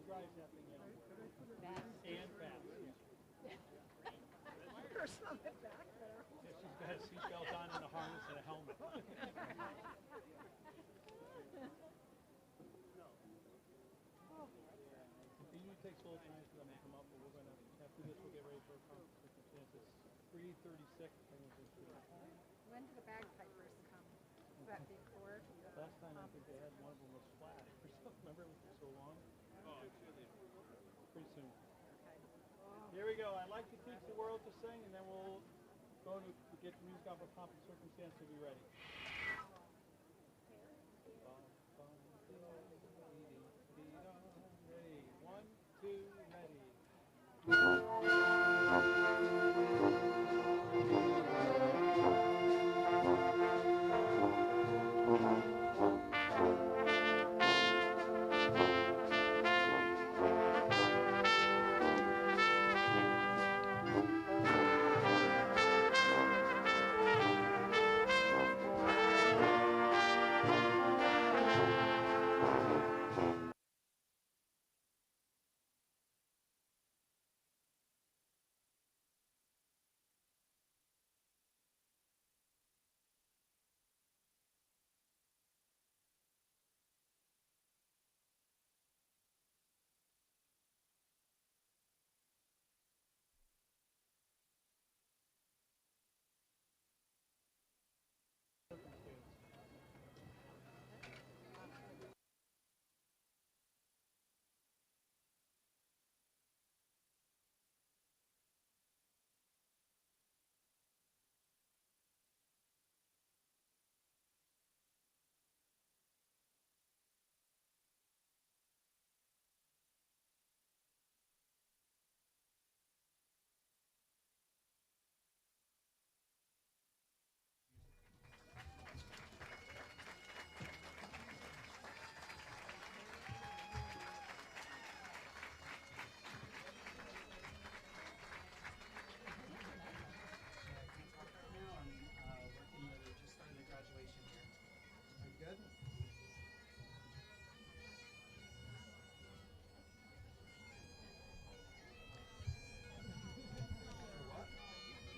drives that thing in. And fast, yeah. Person on the back there. Yeah, she's got a seatbelt on and a harness and a helmet. It usually takes a little time for them to come up, but we're going to, after this, we'll get ready for a circumstance. It's 3:36. When did the bagpipers come? Was that before? Last time I think they had one of them was flat. Remember it was so long? Oh, pretty soon. Okay. Here we go. I'd like to teach the world to sing, and then we'll go to get the music off of pomp and circumstance to be ready. Ready. 1, 2, ready.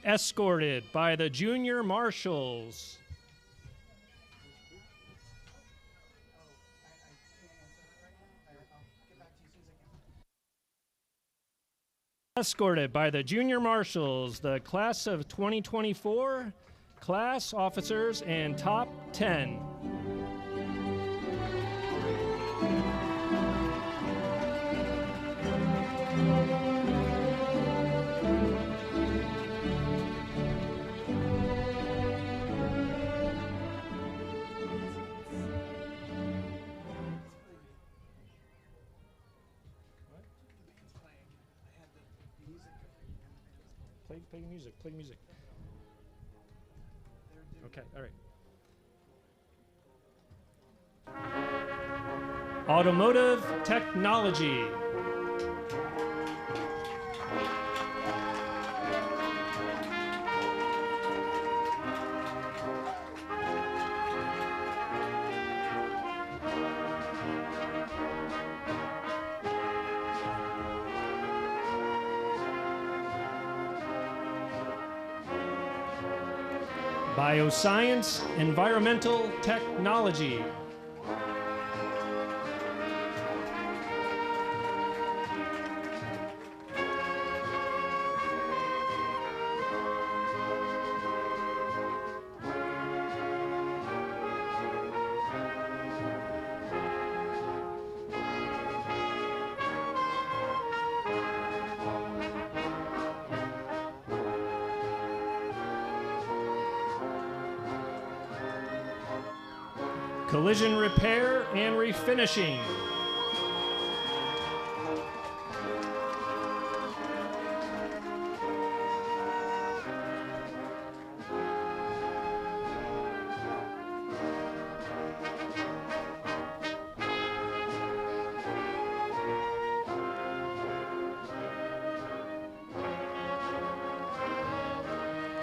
Escorted by the junior marshals. Escorted by the junior marshals, the class of 2024, class officers, and top 10. Play music. Okay, all right. Automotive technology. Bioscience, environmental technology. Collision repair and refinishing.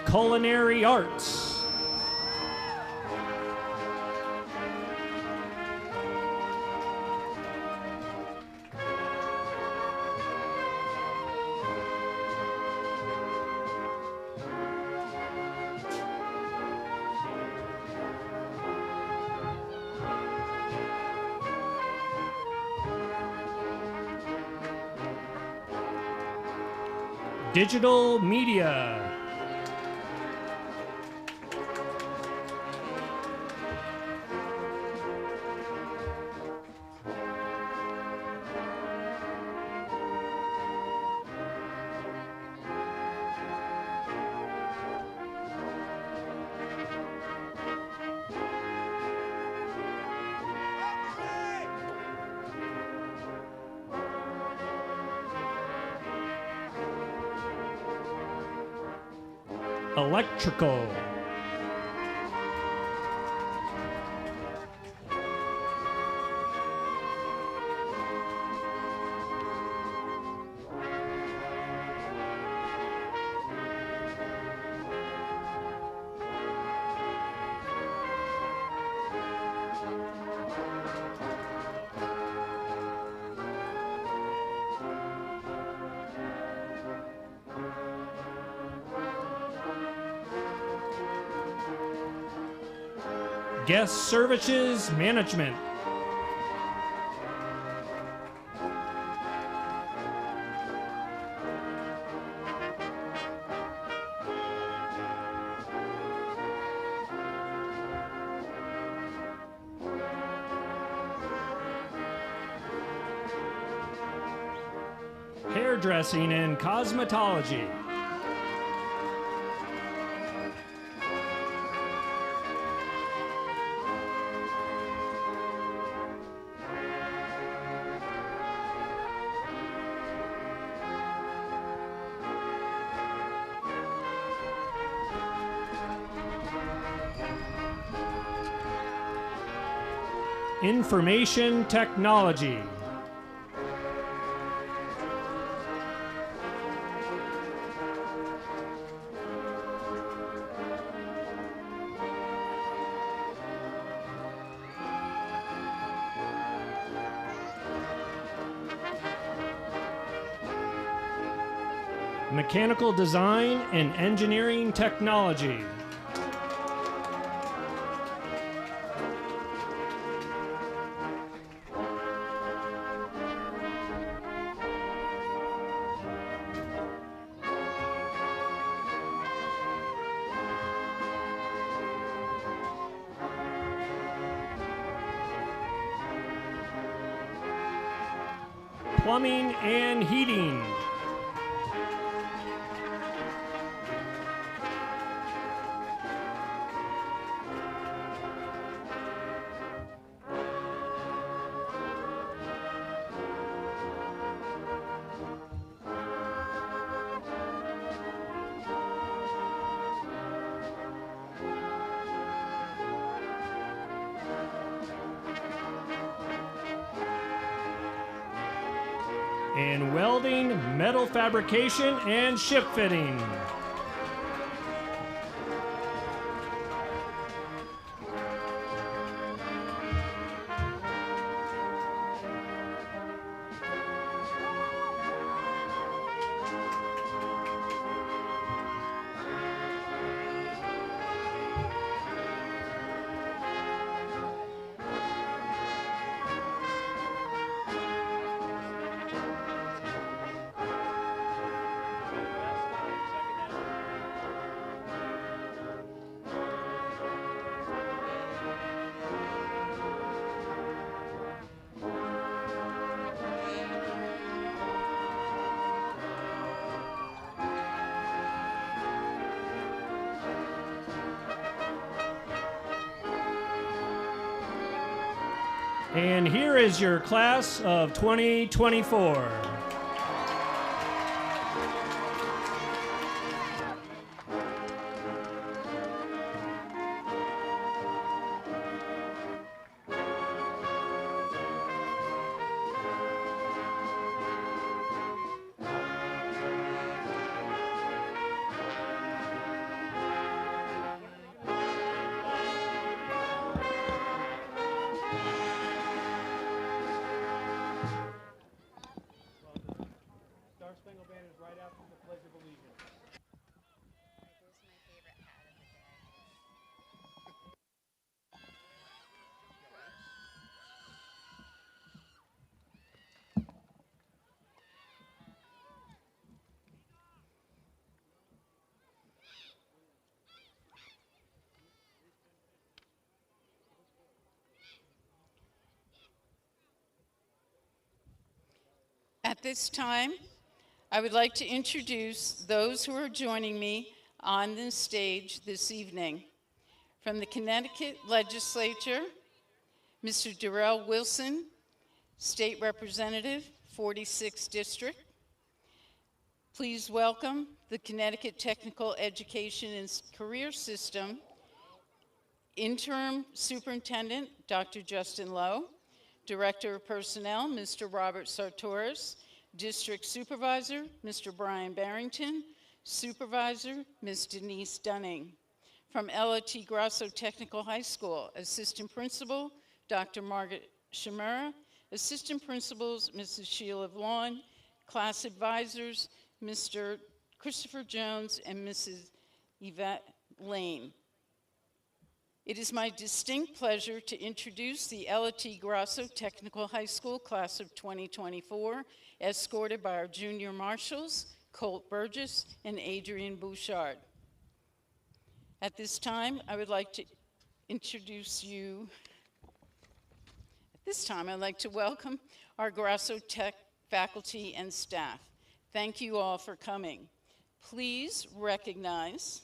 Culinary arts. Digital media. Electrical. Guest services management. Hairdressing and cosmetology. Information technology. Mechanical design and engineering technology. Plumbing and heating. And welding, metal fabrication, and ship fitting. And here is your class of 2024. At this time, I would like to introduce those who are joining me on the stage this evening. From the Connecticut Legislature, Mr. Darrell Wilson, State Representative, 46th District. Please welcome the Connecticut Technical Education and Career System Interim Superintendent, Dr. Justin Lowe, Director of Personnel, Mr. Robert Sartoris, District Supervisor, Mr. Brian Barrington, Supervisor, Ms. Denise Dunning. From LOT Grasso Technical High School, Assistant Principal, Dr. Margaret Shimura, Assistant Principals, Mrs. Sheila Vaughn, Class Advisors, Mr. Christopher Jones and Mrs. Yvette Lane. It is my distinct pleasure to introduce the LOT Grasso Technical High School Class of 2024, escorted by our junior marshals, Colt Burgess and Adrian Bouchard. At this time, I would like to welcome our Grasso Tech faculty and staff. Thank you all for coming. Please recognize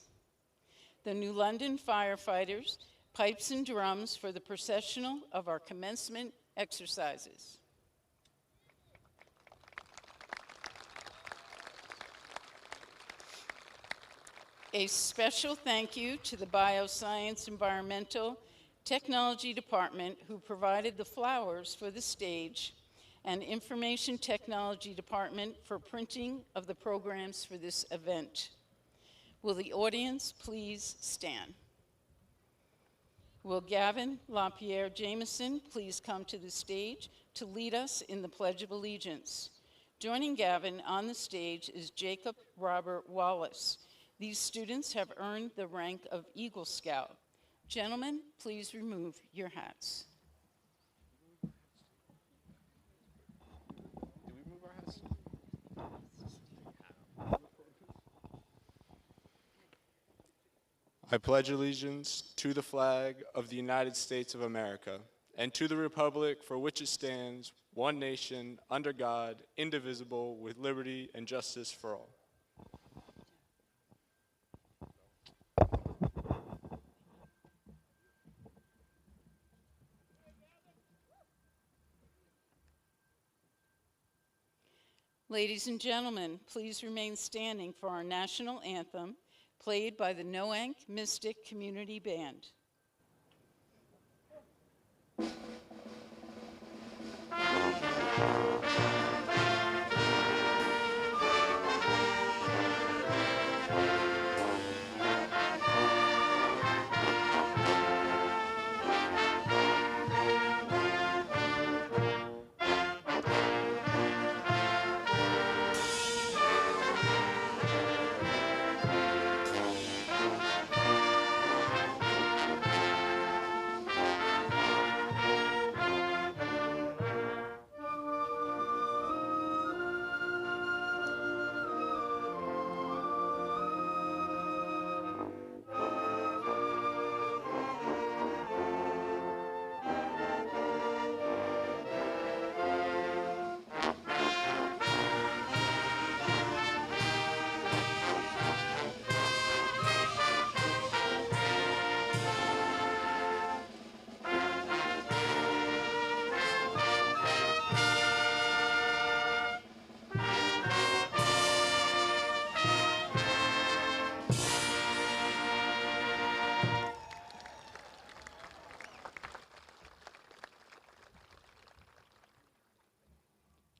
the New London firefighters, pipes and drums for the processional of our commencement exercises. A special thank you to the Bioscience Environmental Technology Department who provided the flowers for the stage, and Information Technology Department for printing of the programs for this event. Will the audience please stand? Will Gavin LaPierre Jameson please come to the stage to lead us in the Pledge of Allegiance? Joining Gavin on the stage is Jacob Robert Wallace. These students have earned the rank of Eagle Scout. Gentlemen, please remove your hats. Do we move our hats? I pledge allegiance to the flag of the United States of America and to the republic for which it stands, one nation, under God, indivisible, with liberty and justice for all. Ladies and gentlemen, please remain standing for our national anthem, played by the Noank Mystic Community Band.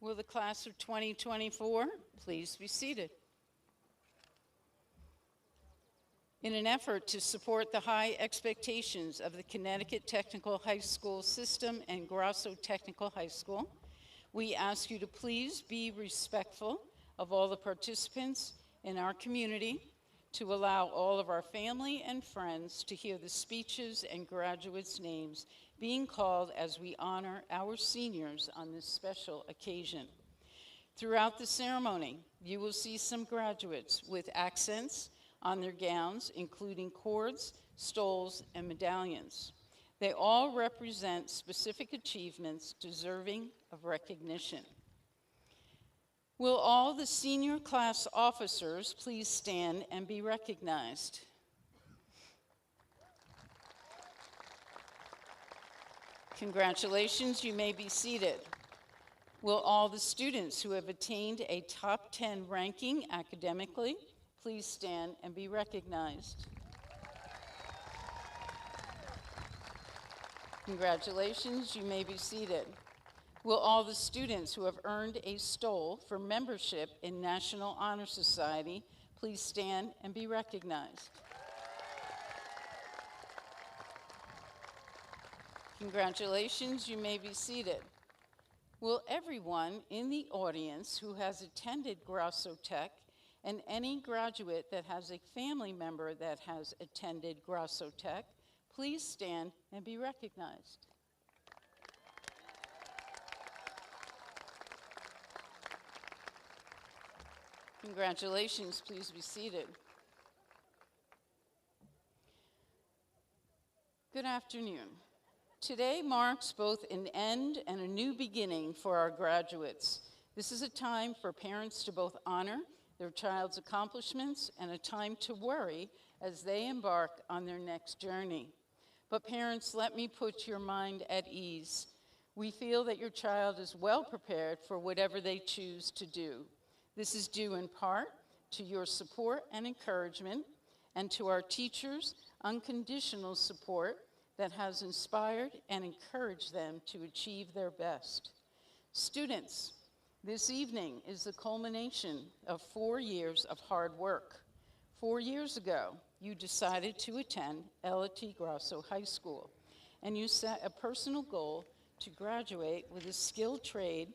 Will the class of 2024 please be seated? In an effort to support the high expectations of the Connecticut Technical High School system and Grasso Technical High School, we ask you to please be respectful of all the participants in our community, to allow all of our family and friends to hear the speeches and graduates' names being called as we honor our seniors on this special occasion. Throughout the ceremony, you will see some graduates with accents on their gowns, including cords, stoles, and medallions. They all represent specific achievements deserving of recognition. Will all the senior class officers please stand and be recognized? Congratulations, you may be seated. Will all the students who have attained a top 10 ranking academically please stand and be recognized? Congratulations, you may be seated. Will all the students who have earned a stole for membership in National Honor Society please stand and be recognized? Congratulations, you may be seated. Will everyone in the audience who has attended Grasso Tech and any graduate that has a family member that has attended Grasso Tech please stand and be recognized? Congratulations, please be seated. Good afternoon. Today marks both an end and a new beginning for our graduates. This is a time for parents to both honor their child's accomplishments and a time to worry as they embark on their next journey. But parents, let me put your mind at ease. We feel that your child is well prepared for whatever they choose to do. This is due in part to your support and encouragement, and to our teachers' unconditional support that has inspired and encouraged them to achieve their best. Students, this evening is the culmination of 4 years of hard work. 4 years ago, you decided to attend LT Grasso High School, and you set a personal goal to graduate with a skilled trade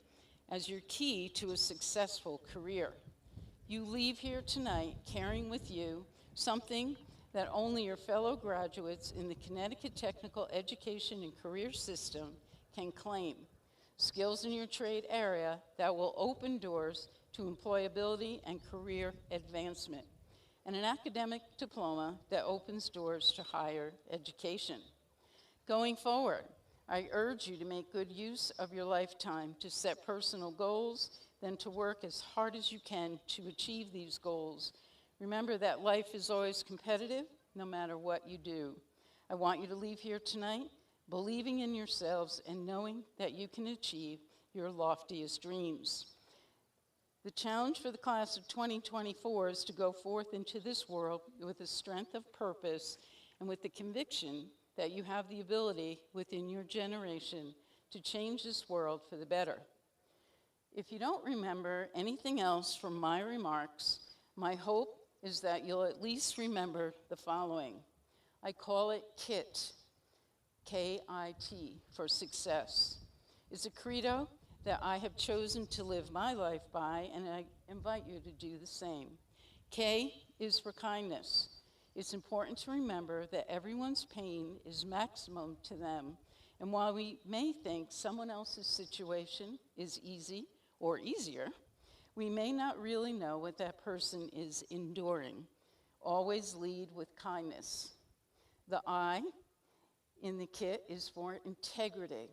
as your key to a successful career. You leave here tonight carrying with you something that only your fellow graduates in the Connecticut Technical Education and Career System can claim. Skills in your trade area that will open doors to employability and career advancement, and an academic diploma that opens doors to higher education. Going forward, I urge you to make good use of your lifetime to set personal goals, then to work as hard as you can to achieve these goals. Remember that life is always competitive, no matter what you do. I want you to leave here tonight believing in yourselves and knowing that you can achieve your loftiest dreams. The challenge for the class of 2024 is to go forth into this world with a strength of purpose and with the conviction that you have the ability within your generation to change this world for the better. If you don't remember anything else from my remarks, my hope is that you'll at least remember the following. I call it KIT, K-I-T, for success. It's a credo that I have chosen to live my life by, and I invite you to do the same. K is for kindness. It's important to remember that everyone's pain is maximum to them, and while we may think someone else's situation is easy or easier, we may not really know what that person is enduring. Always lead with kindness. The I in the KIT is for integrity.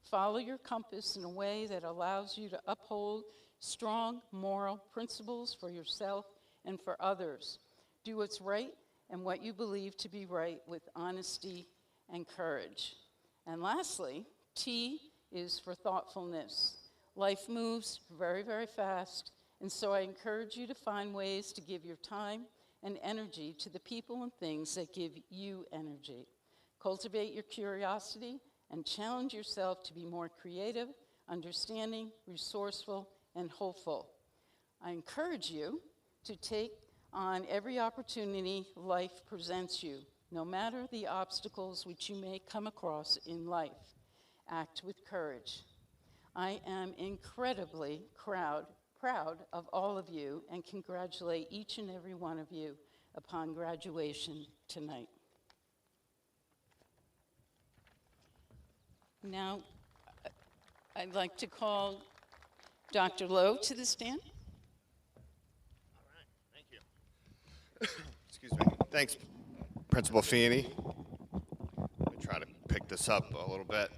Follow your compass in a way that allows you to uphold strong moral principles for yourself and for others. Do what's right and what you believe to be right with honesty and courage. And lastly, T is for thoughtfulness. Life moves very, very fast, and so I encourage you to find ways to give your time and energy to the people and things that give you energy. Cultivate your curiosity and challenge yourself to be more creative, understanding, resourceful, and hopeful. I encourage you to take on every opportunity life presents you, no matter the obstacles which you may come across in life. Act with courage. I am incredibly proud of all of you and congratulate each and every one of you upon graduation tonight. Now, I'd like to call Dr. Lowe to the stand. All right, thank you. Excuse me. Thanks, Principal Feeney. Let me try to pick this up a little bit.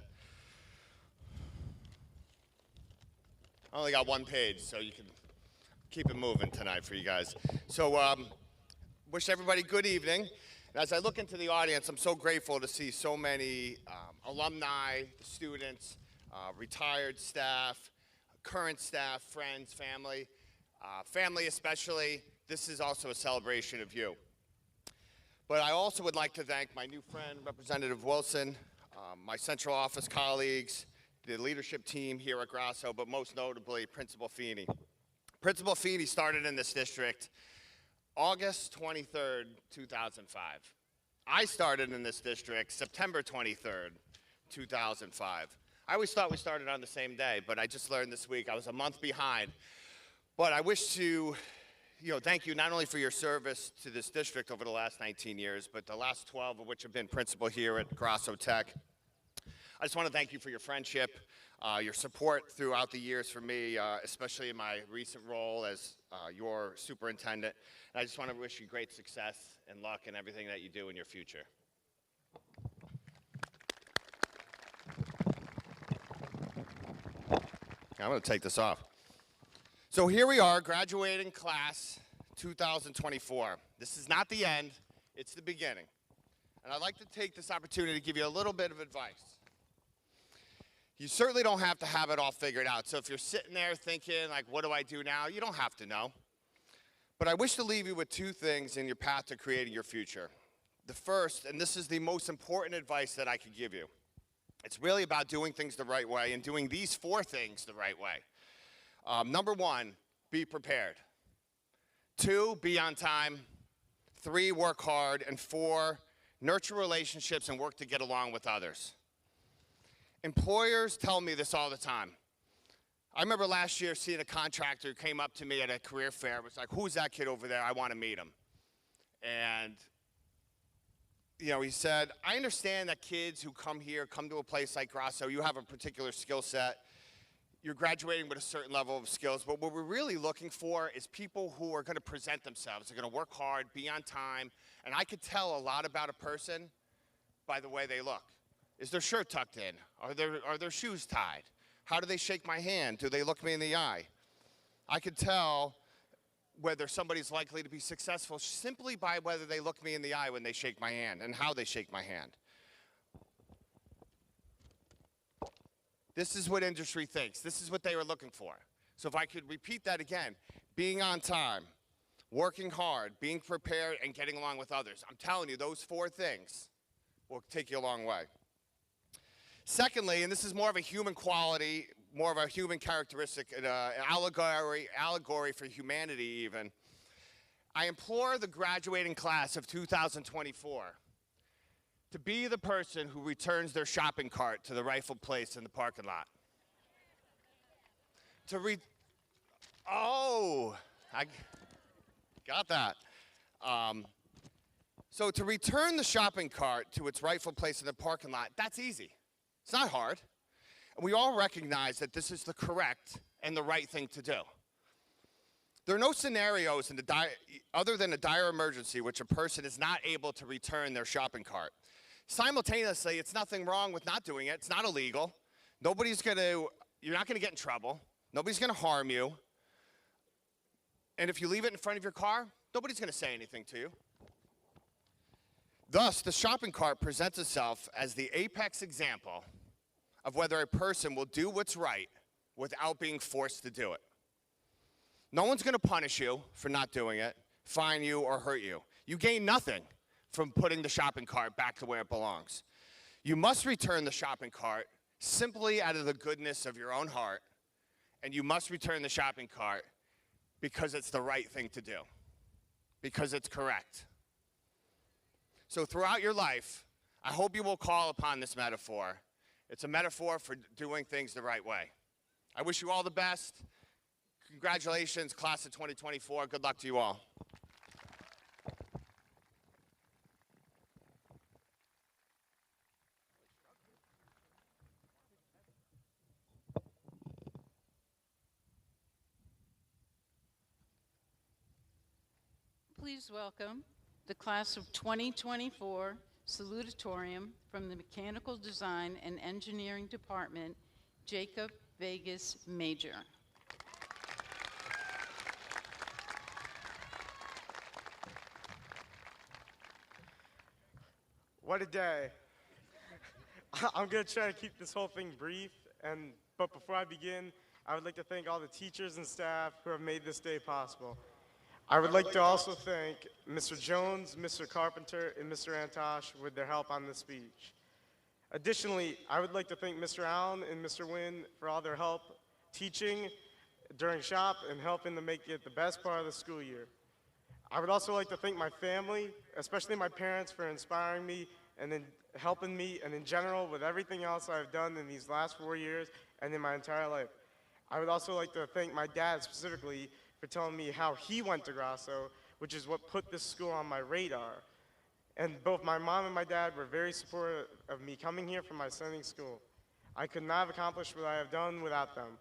I only got one page, so you can keep it moving tonight for you guys. So wish everybody good evening. And as I look into the audience, I'm so grateful to see so many alumni, students, retired staff, current staff, friends, family. Family especially, this is also a celebration of you. But I also would like to thank my new friend, Representative Wilson, my central office colleagues, the leadership team here at Grasso, but most notably, Principal Feeney. Principal Feeney started in this district August 23rd, 2005. I started in this district September 23rd, 2005. I always thought we started on the same day, but I just learned this week I was a month behind. But I wish to thank you not only for your service to this district over the last 19 years, but the last 12 of which have been principal here at Grasso Tech. I just want to thank you for your friendship, your support throughout the years for me, especially in my recent role as your superintendent. And I just want to wish you great success and luck in everything that you do in your future. I'm going to take this off. So here we are, graduating class 2024. This is not the end, it's the beginning. And I'd like to take this opportunity to give you a little bit of advice. You certainly don't have to have it all figured out. So if you're sitting there thinking, like, what do I do now? You don't have to know. But I wish to leave you with two things in your path to creating your future. The first, and this is the most important advice that I could give you, it's really about doing things the right way and doing these four things the right way. Number one, be prepared. 2, be on time. 3, work hard. And 4, nurture relationships and work to get along with others. Employers tell me this all the time. I remember last year seeing a contractor who came up to me at a career fair. It was like, who's that kid over there? I want to meet him. And, he said, I understand that kids who come here, come to a place like Grasso, you have a particular skill set. You're graduating with a certain level of skills, but what we're really looking for is people who are going to present themselves. They're going to work hard, be on time, and I could tell a lot about a person by the way they look. Is their shirt tucked in? Are their shoes tied? How do they shake my hand? Do they look me in the eye? I could tell whether somebody's likely to be successful simply by whether they look me in the eye when they shake my hand and how they shake my hand. This is what industry thinks. This is what they were looking for. So if I could repeat that again, being on time, working hard, being prepared, and getting along with others. I'm telling you, those 4 things will take you a long way. Secondly, and this is more of a human quality, more of a human characteristic, an allegory for humanity even, I implore the graduating class of 2024 to be the person who returns their shopping cart to the rightful place in the parking lot. I got that. So to return the shopping cart to its rightful place in the parking lot, that's easy. It's not hard. And we all recognize that this is the correct and the right thing to do. There are no scenarios other than a dire emergency which a person is not able to return their shopping cart. Simultaneously, it's nothing wrong with not doing it. It's not illegal. You're not going to get in trouble. Nobody's going to harm you. And if you leave it in front of your car, nobody's going to say anything to you. Thus, the shopping cart presents itself as the apex example of whether a person will do what's right without being forced to do it. No one's going to punish you for not doing it, fine you, or hurt you. You gain nothing from putting the shopping cart back to where it belongs. You must return the shopping cart simply out of the goodness of your own heart, and you must return the shopping cart because it's the right thing to do, because it's correct. So throughout your life, I hope you will call upon this metaphor. It's a metaphor for doing things the right way. I wish you all the best. Congratulations, class of 2024. Good luck to you all. Please welcome the class of 2024 Salutatorian from the Mechanical Design and Engineering Department, Jacob Vegas Major. What a day. I'm going to try to keep this whole thing brief, but before I begin, I would like to thank all the teachers and staff who have made this day possible. I would like to also thank Mr. Jones, Mr. Carpenter, and Mr. Antosh with their help on this speech. Additionally, I would like to thank Mr. Allen and Mr. Wynn for all their help teaching during shop and helping to make it the best part of the school year. I would also like to thank my family, especially my parents, for inspiring me and then helping me and in general with everything else I've done in these last 4 years and in my entire life. I would also like to thank my dad specifically for telling me how he went to Grasso, which is what put this school on my radar. And both my mom and my dad were very supportive of me coming here from my sending school. I could not have accomplished what I have done without them.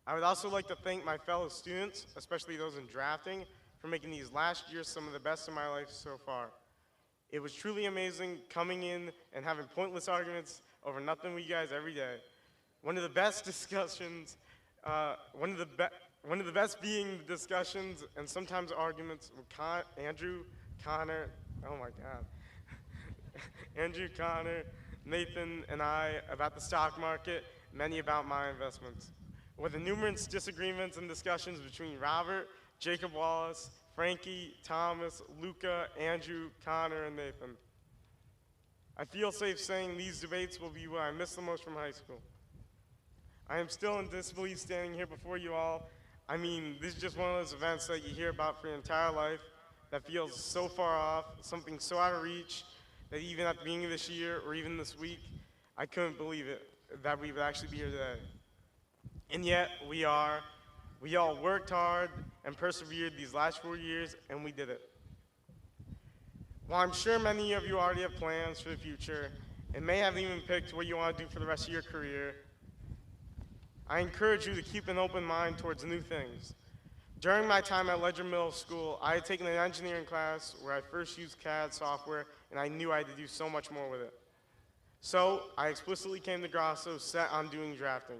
I would also like to thank my fellow students, especially those in drafting, for making these last years some of the best in my life so far. It was truly amazing coming in and having pointless arguments over nothing with you guys every day. One of the best discussions, one of the best being the discussions and sometimes arguments with Andrew, Connor, oh my God. Andrew, Connor, Nathan, and I about the stock market, many about my investments. With the numerous disagreements and discussions between Robert, Jacob Wallace, Frankie, Thomas, Luca, Andrew, Connor, and Nathan. I feel safe saying these debates will be what I miss the most from high school. I am still in disbelief standing here before you all. I mean, this is just one of those events that you hear about for your entire life that feels so far off, something so out of reach, that even at the beginning of this year or even this week, I couldn't believe it, that we would actually be here today. And yet, we are. We all worked hard and persevered these last 4 years, and we did it. While I'm sure many of you already have plans for the future and may have even picked what you want to do for the rest of your career, I encourage you to keep an open mind towards new things. During my time at Ledger Middle School, I had taken an engineering class where I first used CAD software, and I knew I had to do so much more with it. So I explicitly came to Grasso set on doing drafting,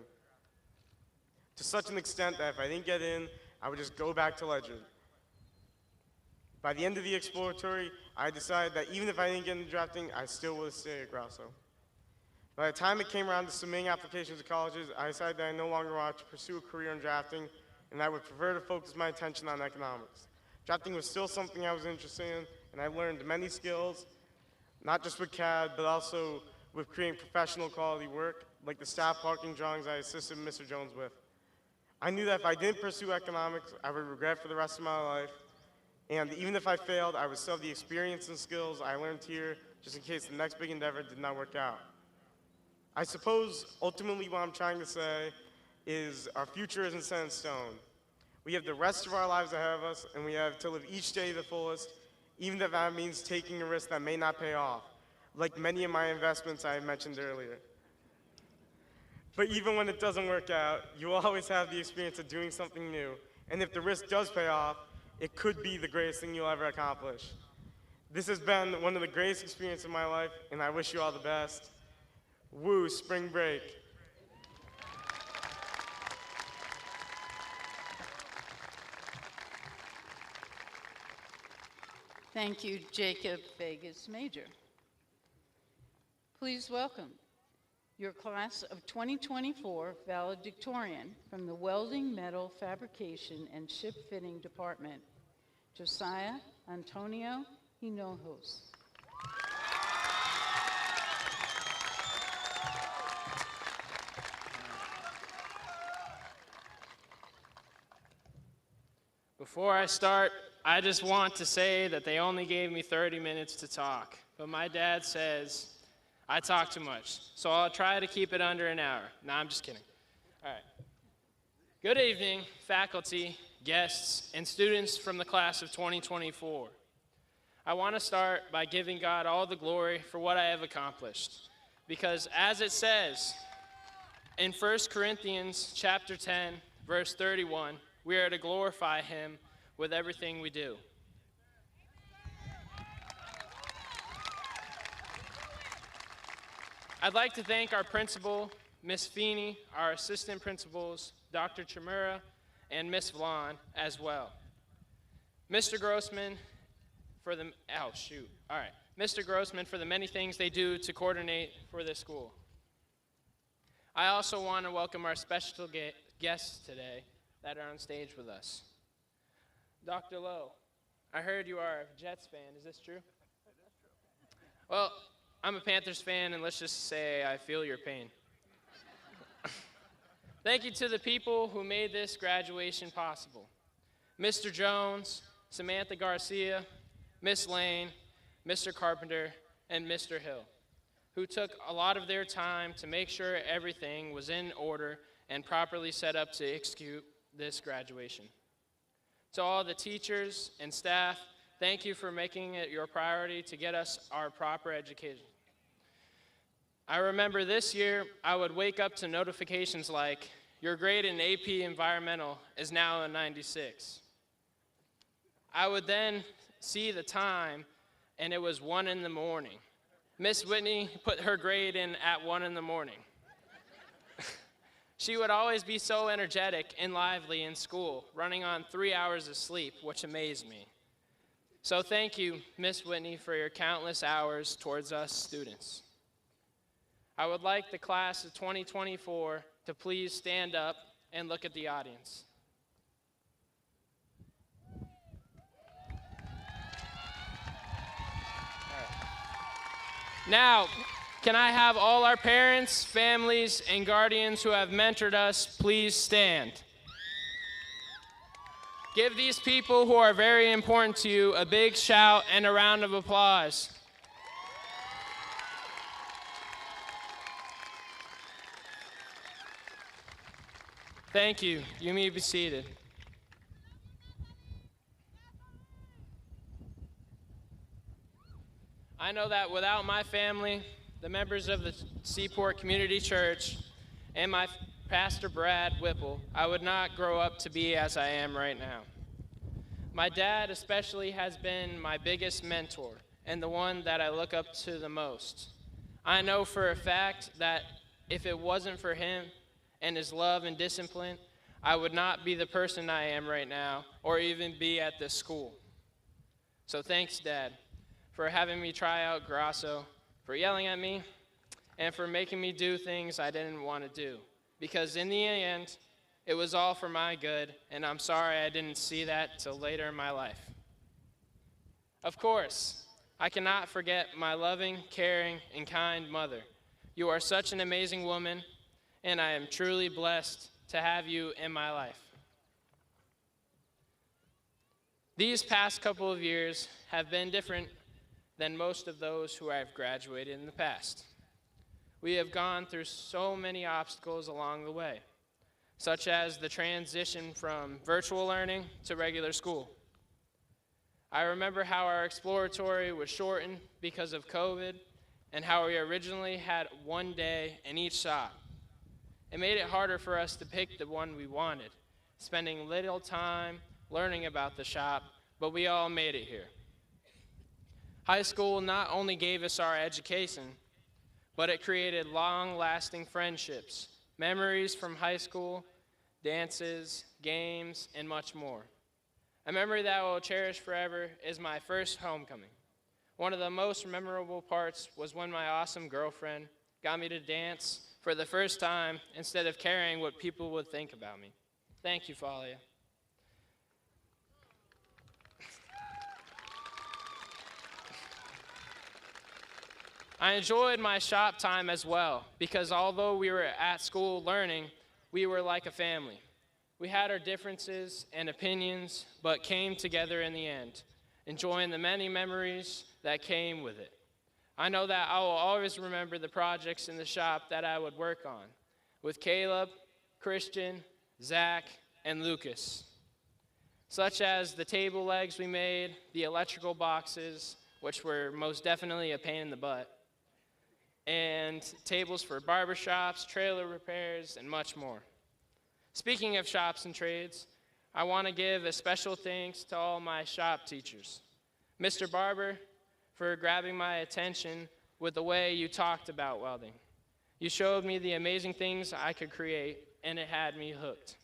to such an extent that if I didn't get in, I would just go back to Ledger. By the end of the exploratory, I decided that even if I didn't get into drafting, I still would stay at Grasso. By the time it came around to submitting applications to colleges, I decided that I no longer wanted to pursue a career in drafting, and I would prefer to focus my attention on economics. Drafting was still something I was interested in, and I learned many skills, not just with CAD, but also with creating professional quality work, like the staff parking drawings I assisted Mr. Jones with. I knew that if I didn't pursue economics, I would regret for the rest of my life, and even if I failed, I would still have the experience and skills I learned here, just in case the next big endeavor did not work out. I suppose, ultimately, what I'm trying to say is our future isn't set in stone. We have the rest of our lives ahead of us, and we have to live each day to the fullest, even if that means taking a risk that may not pay off, like many of my investments I mentioned earlier. But even when it doesn't work out, you will always have the experience of doing something new, and if the risk does pay off, it could be the greatest thing you'll ever accomplish. This has been one of the greatest experiences of my life, and I wish you all the best. Woo, spring break. Thank you, Jacob Vegas Major. Please welcome your class of 2024 valedictorian from the Welding, Metal, Fabrication, and Ship Fitting Department, Josiah Antonio Hinojos. Before I start, I just want to say that they only gave me 30 minutes to talk, but my dad says I talk too much, so I'll try to keep it under an hour. No, I'm just kidding. All right. Good evening, faculty, guests, and students from the class of 2024. I want to start by giving God all the glory for what I have accomplished, because as it says in 1 Corinthians chapter 10, verse 31, we are to glorify him with everything we do. I'd like to thank our principal, Miss Feeney, our assistant principals, Dr. Chimura, and Miss Vlon as well. Mr. Grossman, Mr. Grossman for the many things they do to coordinate for this school. I also want to welcome our special guests today that are on stage with us. Dr. Lowe, I heard you are a Jets fan. Is this true? Well, I'm a Panthers fan, and let's just say I feel your pain. Thank you to the people who made this graduation possible. Mr. Jones, Samantha Garcia, Miss Lane, Mr. Carpenter, and Mr. Hill, who took a lot of their time to make sure everything was in order and properly set up to execute this graduation. To all the teachers and staff, thank you for making it your priority to get us our proper education. I remember this year, I would wake up to notifications like, your grade in AP Environmental is now a 96. I would then see the time, and it was 1 in the morning. Miss Whitney put her grade in at 1 in the morning. She would always be so energetic and lively in school, running on 3 hours of sleep, which amazed me. So thank you, Miss Whitney, for your countless hours towards us students. I would like the class of 2024 to please stand up and look at the audience. Now, can I have all our parents, families, and guardians who have mentored us please stand? Give these people who are very important to you a big shout and a round of applause. Thank you. You may be seated. I know that without my family, the members of the Seaport Community Church, and my pastor, Brad Whipple, I would not grow up to be as I am right now. My dad especially has been my biggest mentor and the one that I look up to the most. I know for a fact that if it wasn't for him and his love and discipline, I would not be the person I am right now or even be at this school. So thanks, Dad, for having me try out Grasso, for yelling at me, and for making me do things I didn't want to do. Because in the end, it was all for my good, and I'm sorry I didn't see that till later in my life. Of course, I cannot forget my loving, caring, and kind mother. You are such an amazing woman, and I am truly blessed to have you in my life. These past couple of years have been different than most of those who have graduated in the past. We have gone through so many obstacles along the way, such as the transition from virtual learning to regular school. I remember how our exploratory was shortened because of COVID and how we originally had 1 day in each shop. It made it harder for us to pick the one we wanted, spending little time learning about the shop, but we all made it here. High school not only gave us our education, but it created long-lasting friendships, memories from high school, dances, games, and much more. A memory that I will cherish forever is my first homecoming. One of the most memorable parts was when my awesome girlfriend got me to dance for the first time instead of caring what people would think about me. Thank you, Falia. I enjoyed my shop time as well, because although we were at school learning, we were like a family. We had our differences and opinions, but came together in the end, enjoying the many memories that came with it. I know that I will always remember the projects in the shop that I would work on with Caleb, Christian, Zach, and Lucas, such as the table legs we made, the electrical boxes, which were most definitely a pain in the butt, and tables for barbershops, trailer repairs, and much more. Speaking of shops and trades, I want to give a special thanks to all my shop teachers. Mr. Barber, for grabbing my attention with the way you talked about welding. You showed me the amazing things I could create, and it had me hooked.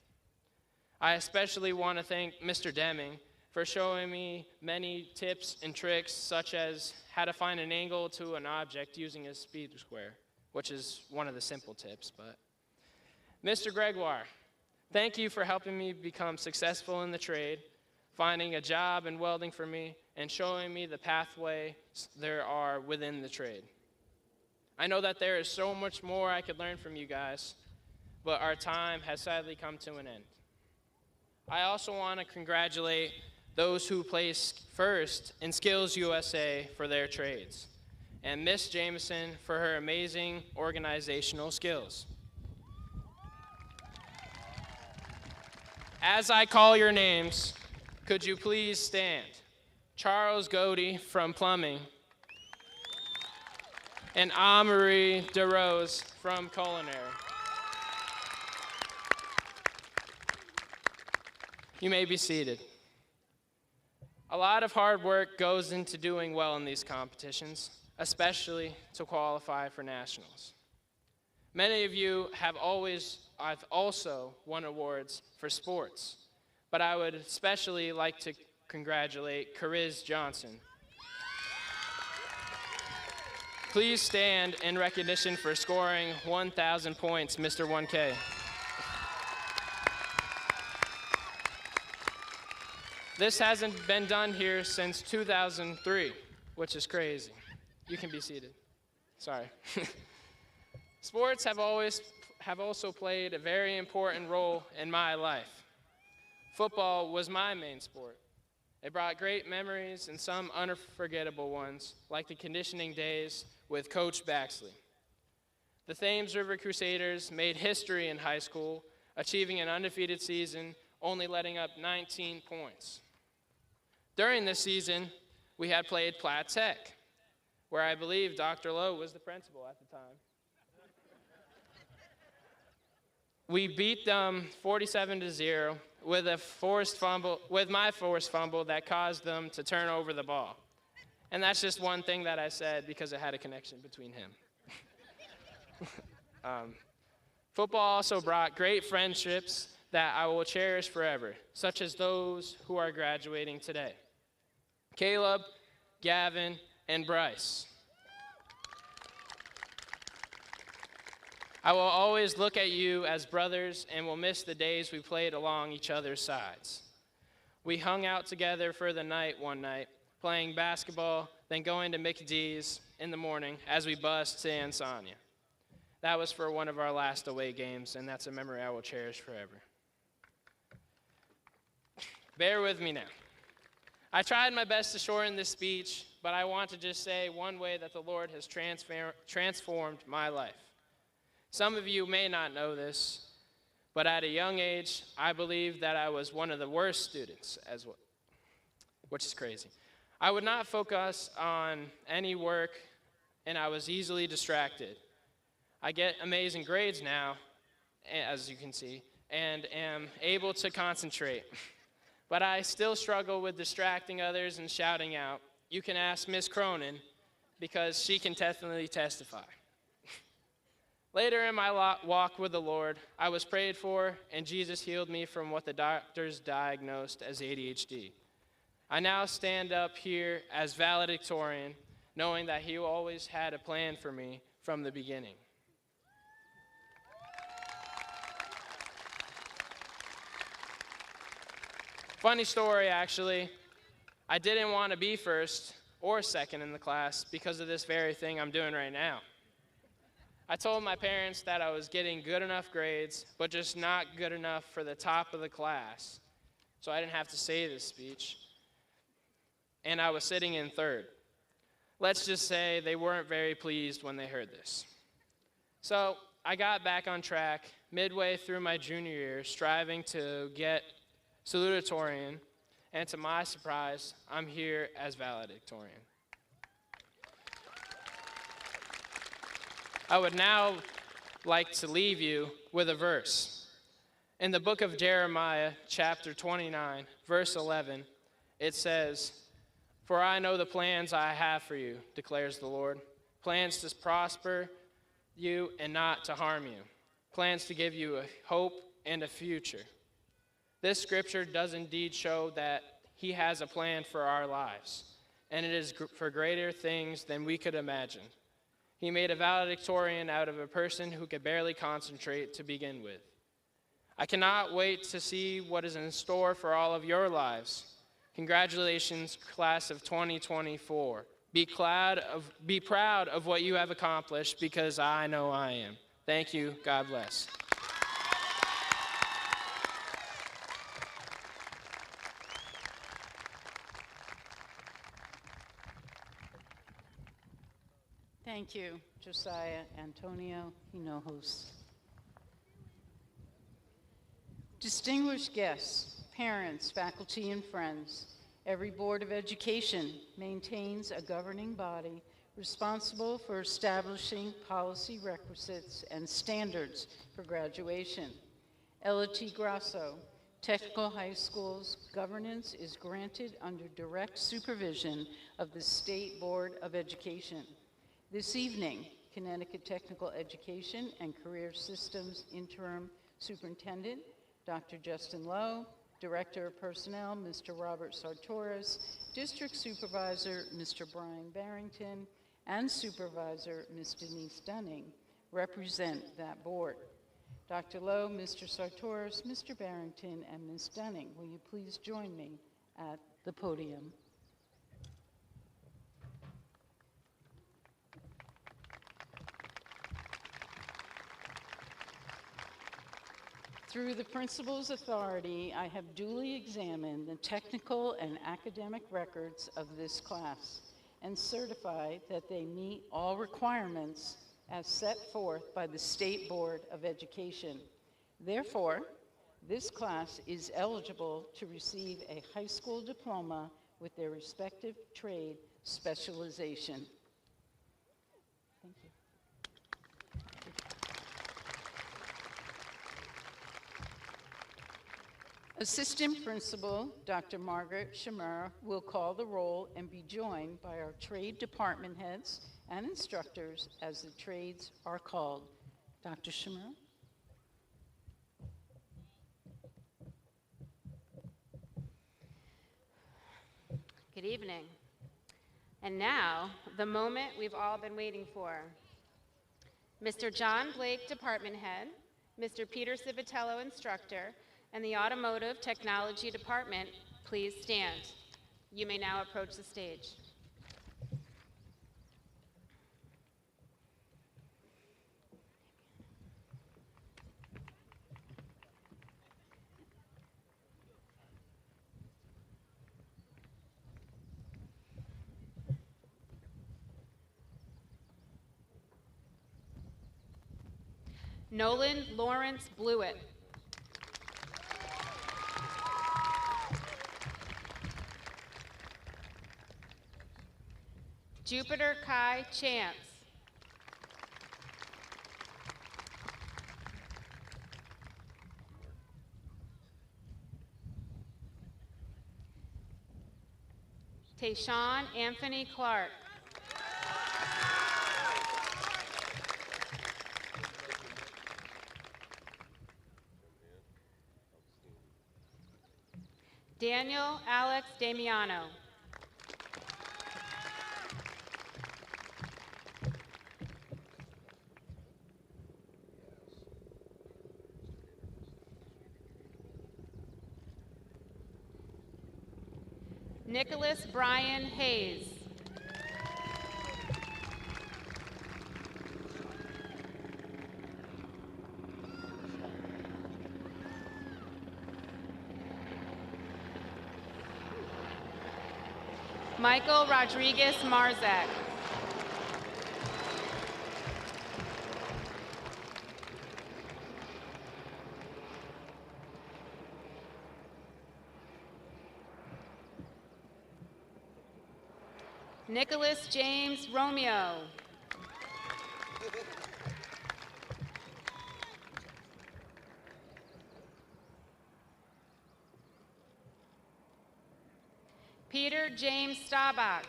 I especially want to thank Mr. Deming for for showing me many tips and tricks, such as how to find an angle to an object using a speed square, which is one of the simple tips. But Mr. Gregoire, thank you for helping me become successful in the trade, finding a job in welding for me, and showing me the pathways there are within the trade. I know that there is so much more I could learn from you guys, but our time has sadly come to an end. I also want to congratulate those who placed first in Skills USA for their trades, and Miss Jameson for her amazing organizational skills. As I call your names, could you please stand? Charles Godey from plumbing, and Amory DeRose from culinary. You may be seated. A lot of hard work goes into doing well in these competitions, especially to qualify for nationals. Many of you have also won awards for sports, but I would especially like to congratulate Cariz Johnson. Please stand in recognition for scoring 1,000 points, Mr. 1K. This hasn't been done here since 2003, which is crazy. You can be seated. Sorry. Sports have also played a very important role in my life. Football was my main sport. It brought great memories and some unforgettable ones, like the conditioning days with Coach Baxley. The Thames River Crusaders made history in high school, achieving an undefeated season, only letting up 19 points. During this season, we had played Platt Tech, where I believe Dr. Lowe was the principal at the time. We beat them 47-0 with my forced fumble that caused them to turn over the ball. And that's just one thing that I said because it had a connection between him. Football also brought great friendships that I will cherish forever, such as those who are graduating today. Caleb, Gavin, and Bryce. I will always look at you as brothers and will miss the days we played along each other's sides. We hung out together for the night one night, playing basketball, then going to McDee's in the morning as we bussed to Ansania. That was for one of our last away games, and that's a memory I will cherish forever. Bear with me now. I tried my best to shorten this speech, but I want to just say one way that the Lord has transformed my life. Some of you may not know this, but at a young age, I believed that I was one of the worst students, which is crazy. I would not focus on any work, and I was easily distracted. I get amazing grades now, as you can see, and am able to concentrate. But I still struggle with distracting others and shouting out. You can ask Miss Cronin, because she can definitely testify. Later in my walk with the Lord, I was prayed for, and Jesus healed me from what the doctors diagnosed as ADHD. I now stand up here as valedictorian, knowing that He always had a plan for me from the beginning. Funny story, actually. I didn't want to be first or second in the class because of this very thing I'm doing right now. I told my parents that I was getting good enough grades, but just not good enough for the top of the class, so I didn't have to say this speech. And I was sitting in third. Let's just say they weren't very pleased when they heard this. So I got back on track midway through my junior year, striving to get Salutatorian, and to my surprise, I'm here as valedictorian. I would now like to leave you with a verse. In the book of Jeremiah, chapter 29, verse 11, it says, "For I know the plans I have for you, declares the Lord, plans to prosper you and not to harm you, plans to give you a hope and a future." This scripture does indeed show that He has a plan for our lives, and it is for greater things than we could imagine. He made a valedictorian out of a person who could barely concentrate to begin with. I cannot wait to see what is in store for all of your lives. Congratulations, class of 2024. Be proud of what you have accomplished, because I know I am. Thank you. God bless. Thank you, Josiah Antonio Hinojos. Distinguished guests, parents, faculty, and friends, every Board of Education maintains a governing body responsible for establishing policy requisites and standards for graduation. L.T. Grasso, Technical High School's governance is granted under direct supervision of the State Board of Education. This evening, Connecticut Technical Education and Career Systems Interim Superintendent, Dr. Justin Lowe, Director of Personnel, Mr. Robert Sartoris, District Supervisor, Mr. Brian Barrington, and Supervisor, Ms. Denise Dunning, represent that board. Dr. Lowe, Mr. Sartoris, Mr. Barrington, and Ms. Dunning, will you please join me at the podium? Through the principal's authority, I have duly examined the technical and academic records of this class and certified that they meet all requirements as set forth by the State Board of Education. Therefore, this class is eligible to receive a high school diploma with their respective trade specialization. Thank you. Assistant Principal Dr. Margaret Shimura will call the roll and be joined by our trade department heads and instructors as the trades are called. Dr. Shimura. Good evening. And now, the moment we've all been waiting for. Mr. John Blake, Department Head, Mr. Peter Civitello, Instructor, and the Automotive Technology Department, please stand. You may now approach the stage. Nolan Lawrence Blewett. Jupiter Kai Chance. Tayshawn Anthony Clark. Daniel Alex Damiano. Nicholas Brian Hayes. Michael Rodriguez Marzak. Nicholas James Romeo. Peter James Staubach.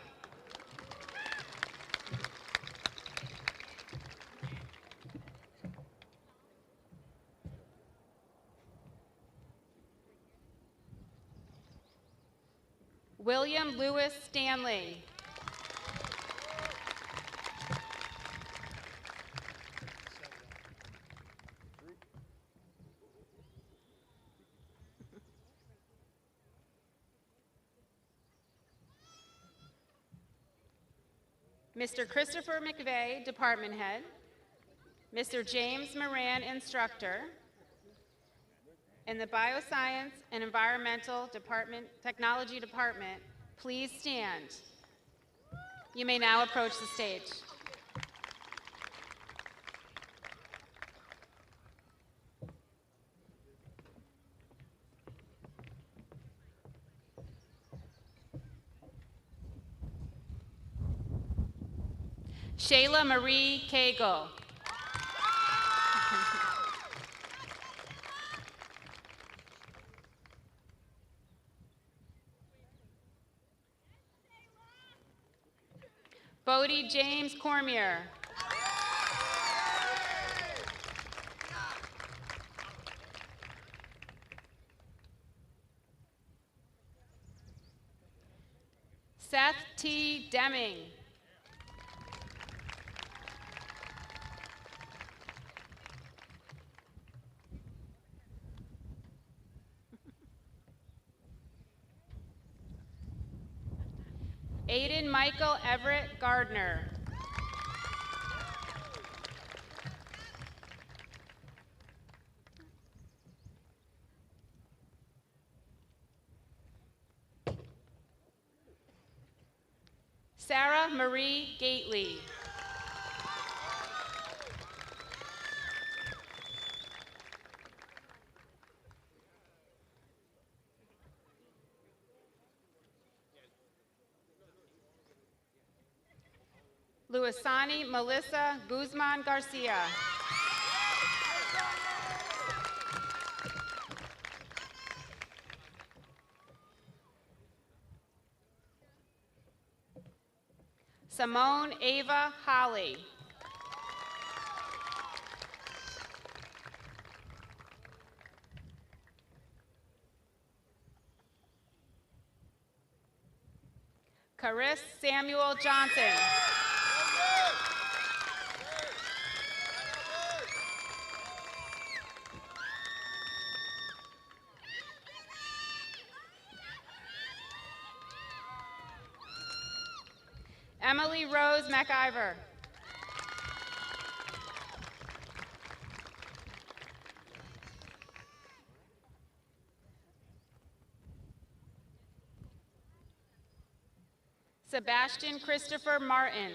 William Lewis Stanley. Mr. Christopher McVeigh, Department Head. Mr. James Moran, Instructor. In the Bioscience and Environmental Technology Department, please stand. You may now approach the stage. Shayla Marie Cagle. Bodie James Cormier. Seth T. Deming. Aiden Michael Everett Gardner. Sarah Marie Gately. Luisani Melissa Guzman Garcia. Simone Ava Holly. Caris Samuel Johnson. Emily Rose McIver. Sebastian Christopher Martin.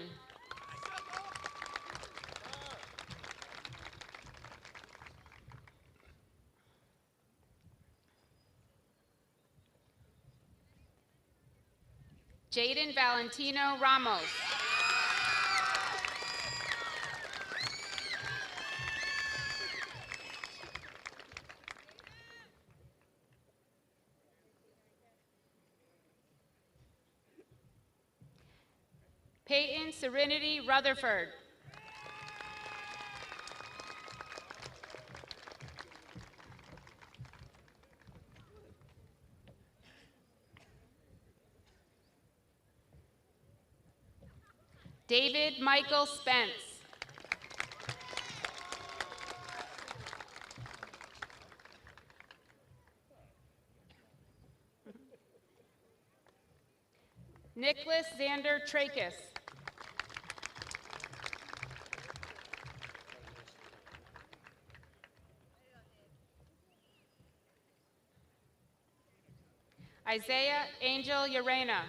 Jaden Valentino Ramos. Peyton Serenity Rutherford. David Michael Spence. Nicholas Xander Trachis. Isaiah Angel Urena.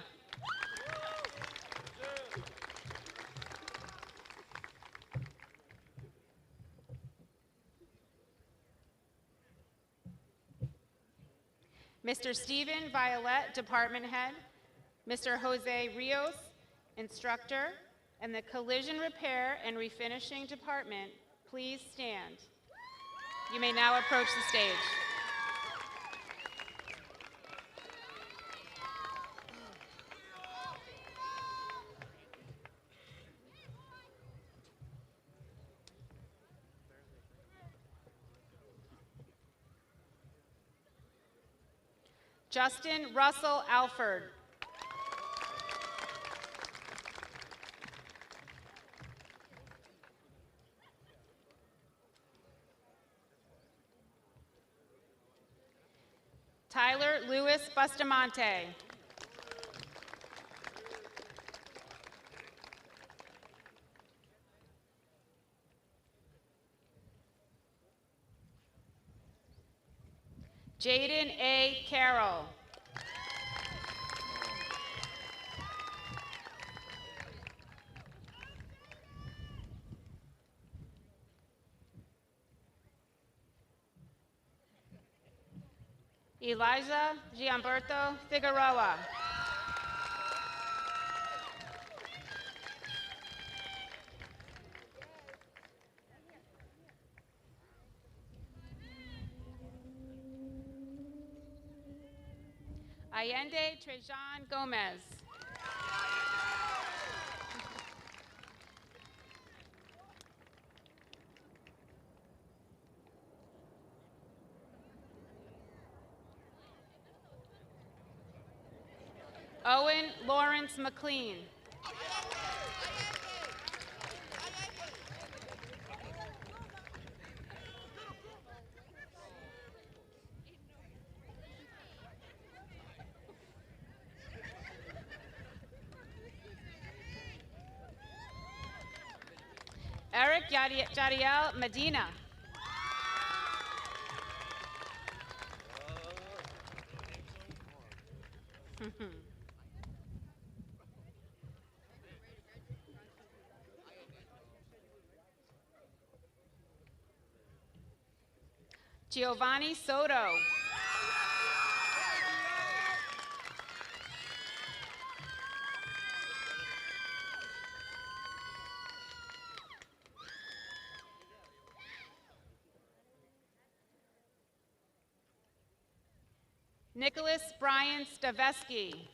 Mr. Stephen Violet, Department Head. Mr. Jose Rios, Instructor, and the Collision Repair and Refinishing Department, please stand. You may now approach the stage. Justin Russell Alford. Tyler Lewis Bustamante. Jaden A. Carroll. Elijah Gianberto Figueroa. Allende Trejan Gomez. Owen Lawrence McLean. Eric Jadiel Medina. Giovanni Soto. Nicholas Brian Staveski.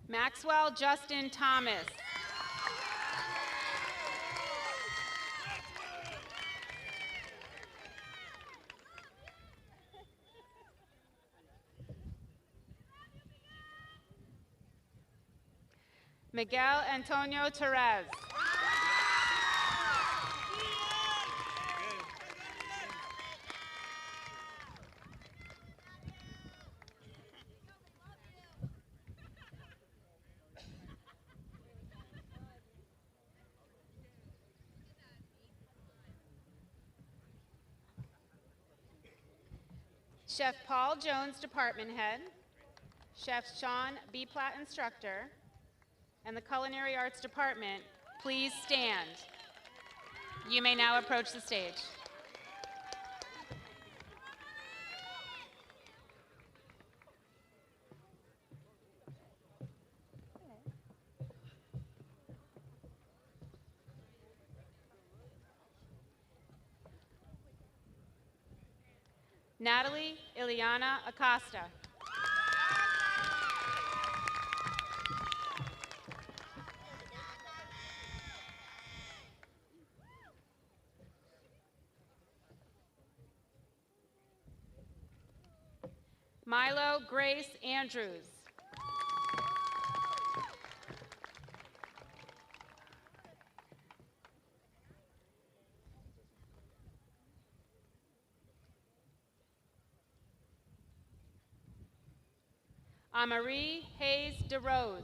Maxwell Justin Thomas. Miguel Antonio Torres. Chef Paul Jones, Department Head, Chef Sean B. Platt, Instructor, and the Culinary Arts Department, please stand. You may now approach the stage. Natalie Ileana Acosta. Milo Grace Andrews. Amarie Hayes DeRose.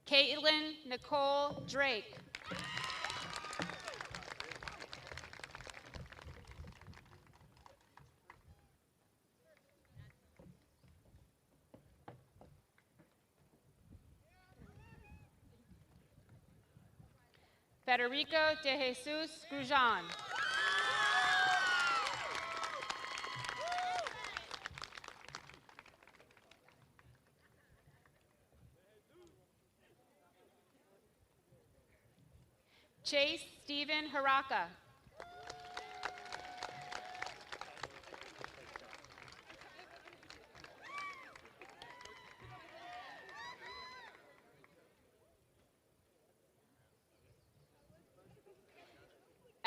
Caitlin Nicole Drake. Federico de Jesus Grujan. Chase Stephen Haraka.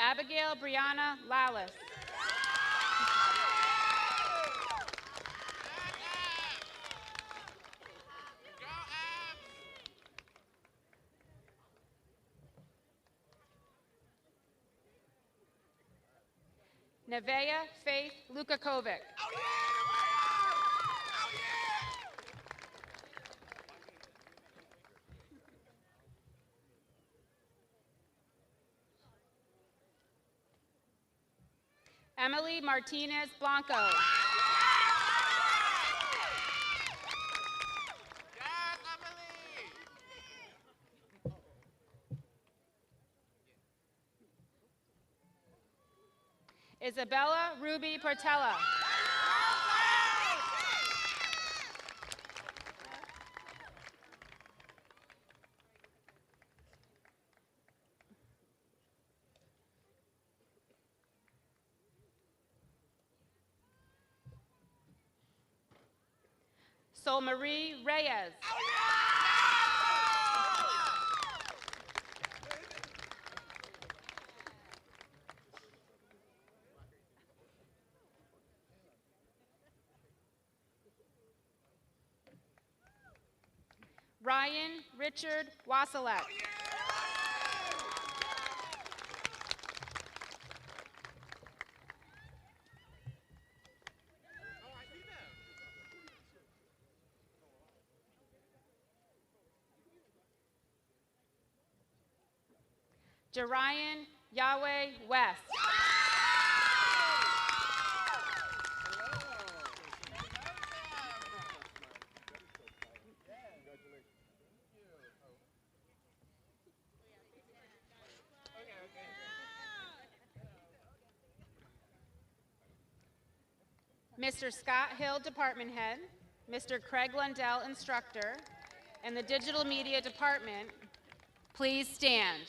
Abigail Brianna Lallis. Nevaeh Faith Lukakovic. Emily Martinez Blanco. Isabella Ruby Portella. Sol Marie Reyes. Ryan Richard Wasilek. Jerian Yahweh West. Mr. Scott Hill, Department Head, Mr. Craig Lundell, Instructor, and the Digital Media Department, please stand.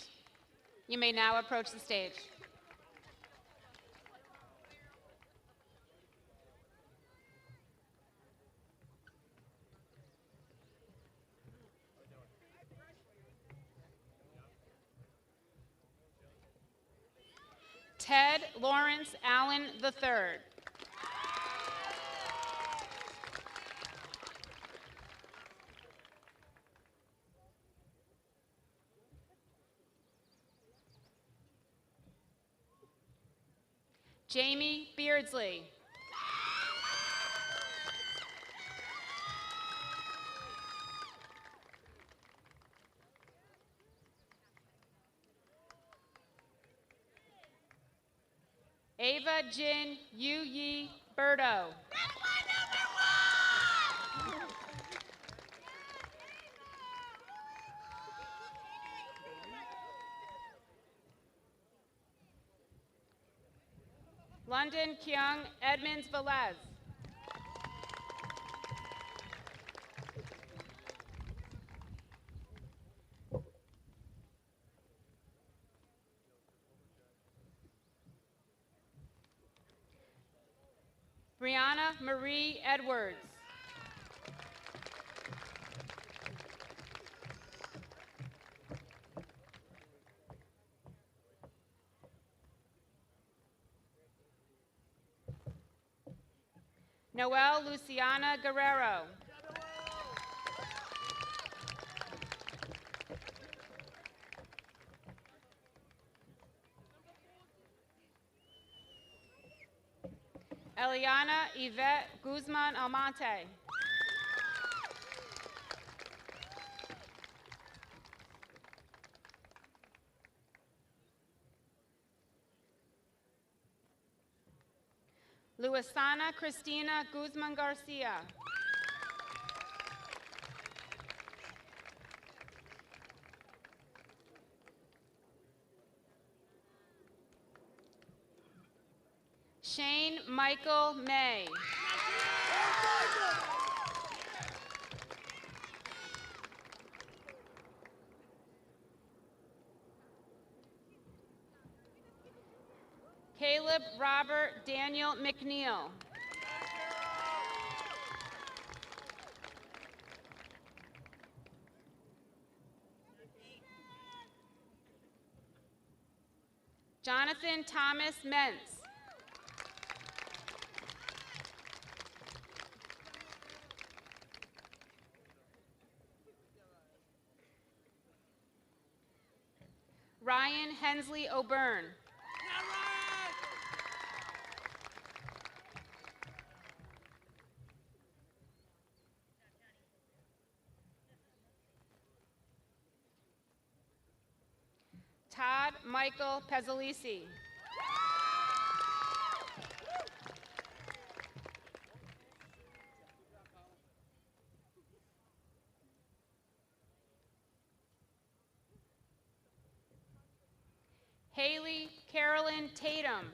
You may now approach the stage. Ted Lawrence Allen III. Jamie Beardsley. Ava Jin Yu Yi Berto. London Kyung Edmonds Velez. Brianna Marie Edwards. Noelle Luciana Guerrero. Eliana Yvette Guzman Almonte. Luisana Cristina Guzman Garcia. Shane Michael May. Caleb Robert Daniel McNeil. Jonathan Thomas Mentz. Ryan Hensley O'Byrne. Todd Michael Pezzolisi. Haley Carolyn Tatum.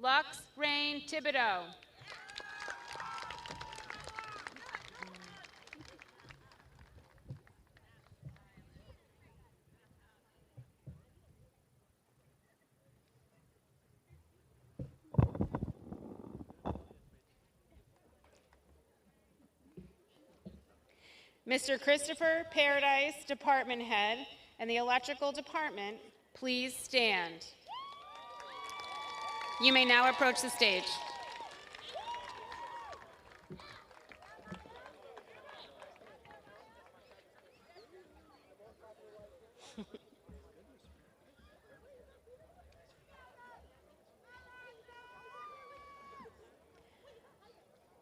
Lux Rain Thibodeau. Mr. Christopher Paradise, Department Head, and the Electrical Department, please stand. You may now approach the stage.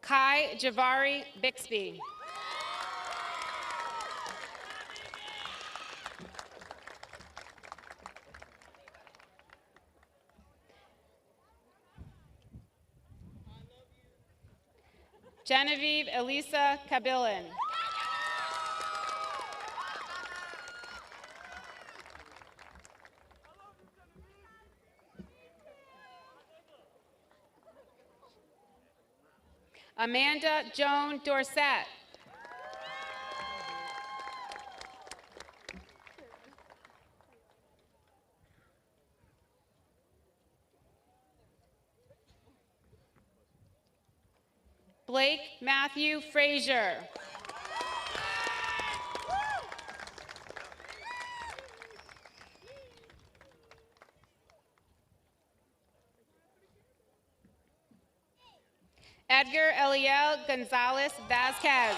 Kai Javari Bixby. Genevieve Elisa Kabilin. Amanda Joan Dorset. Blake Matthew Frazier. Edgar Eliel Gonzalez Vasquez.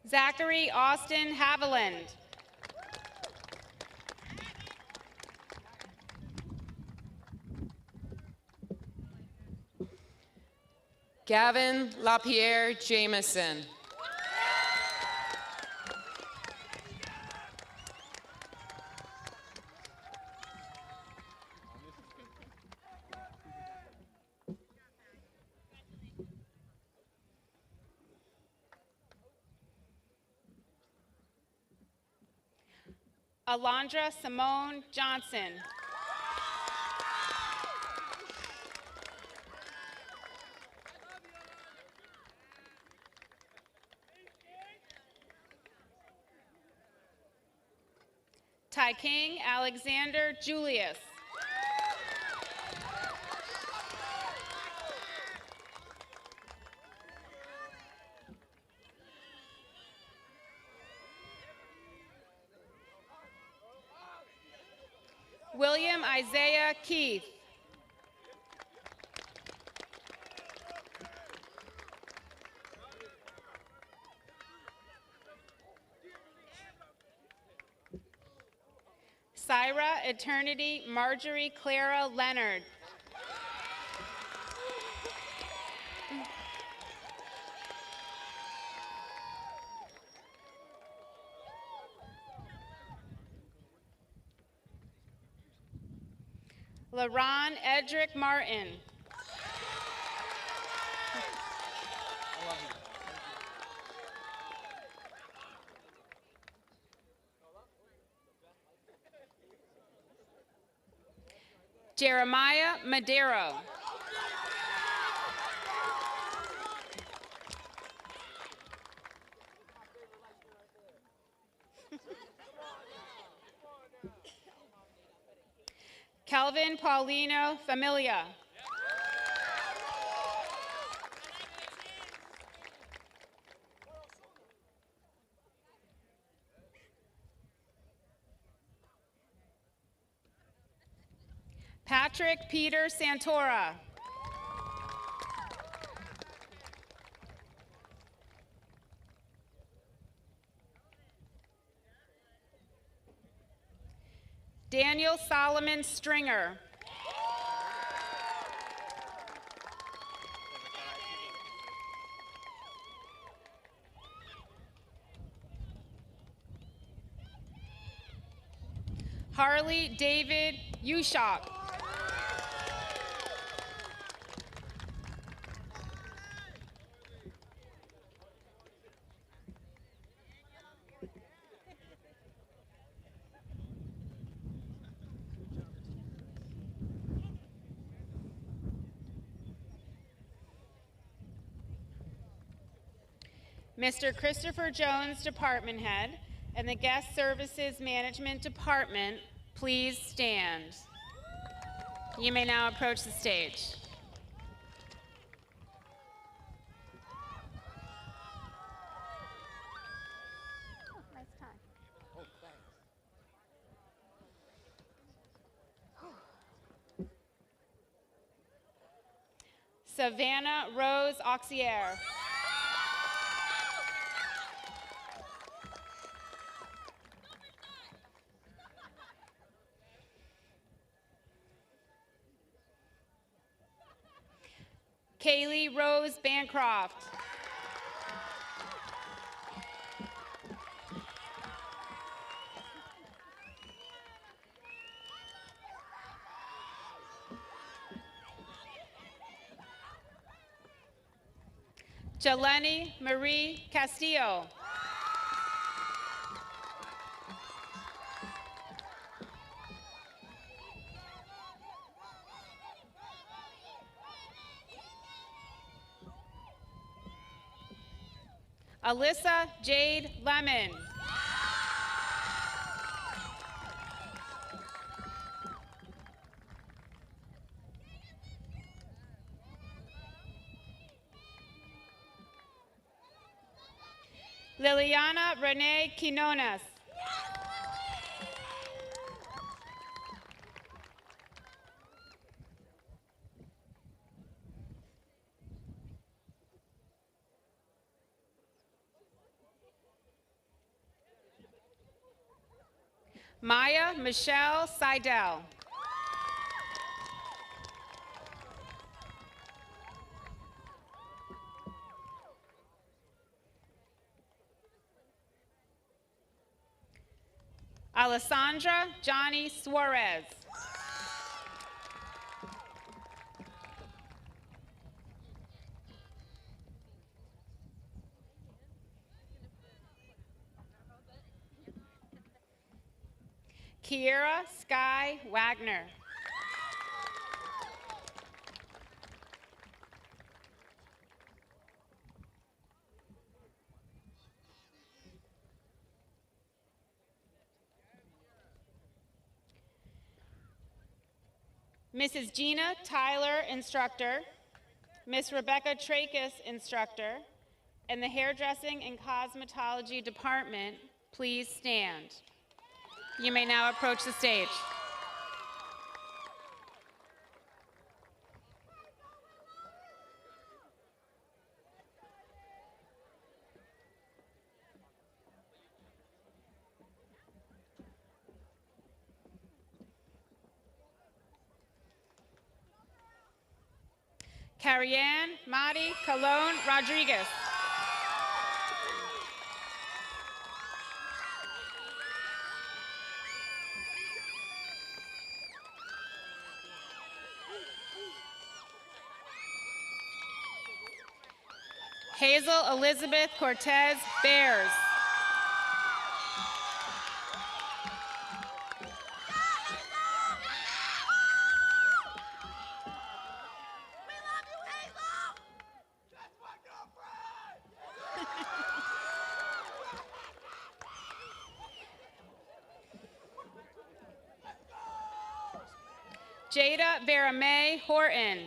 Zachary Austin Haviland. Gavin LaPierre Jameson. Alondra Simone Johnson. Ty King Alexander Julius. William Isaiah Keith. Syra Eternity Marjorie Clara Leonard. LaRon Edric Martin. Jeremiah Madero. Kelvin Paulino Familia. Patrick Peter Santora. Daniel Solomon Stringer. Harley David Ushop. Mr. Christopher Jones, Department Head, and the Guest Services Management Department, please stand. You may now approach the stage. Oh, nice time. Oh, thanks. Savannah Rose Auxier. Kaylee Rose Bancroft. Jeleni Marie Castillo. Alyssa Jade Lemon. Liliana Renee Quinones. Maya Michelle Seidel. Alessandra Johnny Suarez. Kiera Sky Wagner. Mrs. Gina Tyler, instructor, Miss Rebecca Trachis, instructor, and the hairdressing and cosmetology department, please stand. You may now approach the stage. Carrie-Ann Madi Colon Rodriguez. Hazel Elizabeth Cortez Bears. Jada Vera May Horton.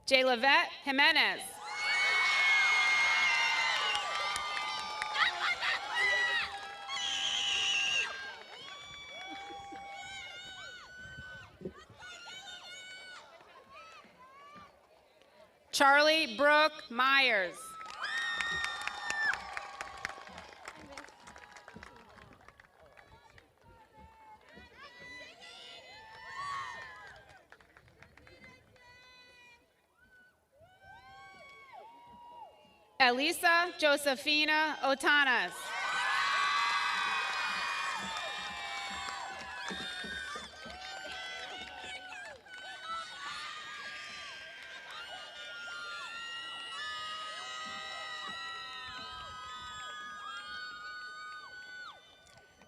Jaylavette Jimenez. Charlie Brooke Myers. Elisa Josefina Otanas.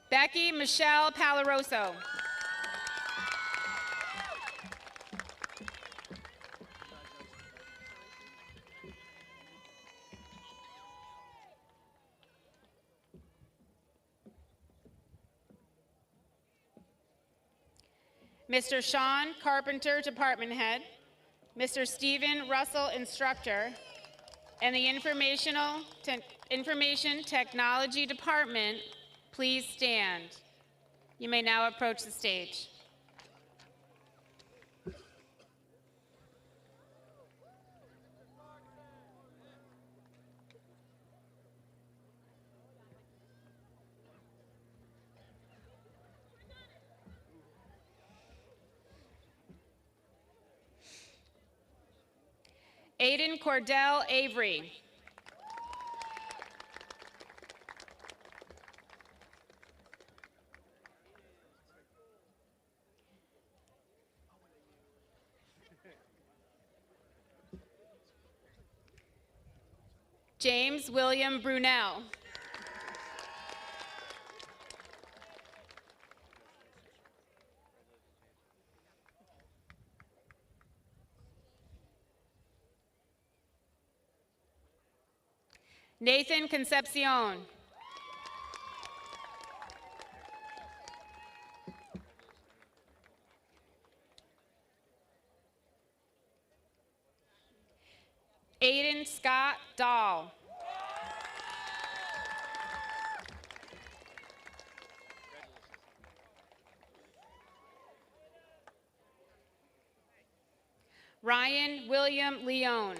Becky Michelle Palaroso. Mr. Sean Carpenter, Department Head, Mr. Stephen Russell, Instructor, and the Information Technology Department, please stand. You may now approach the stage. Aiden Cordell Avery. James William Brunel. Nathan Concepcion. Aiden Scott Dahl. Ryan William Leone.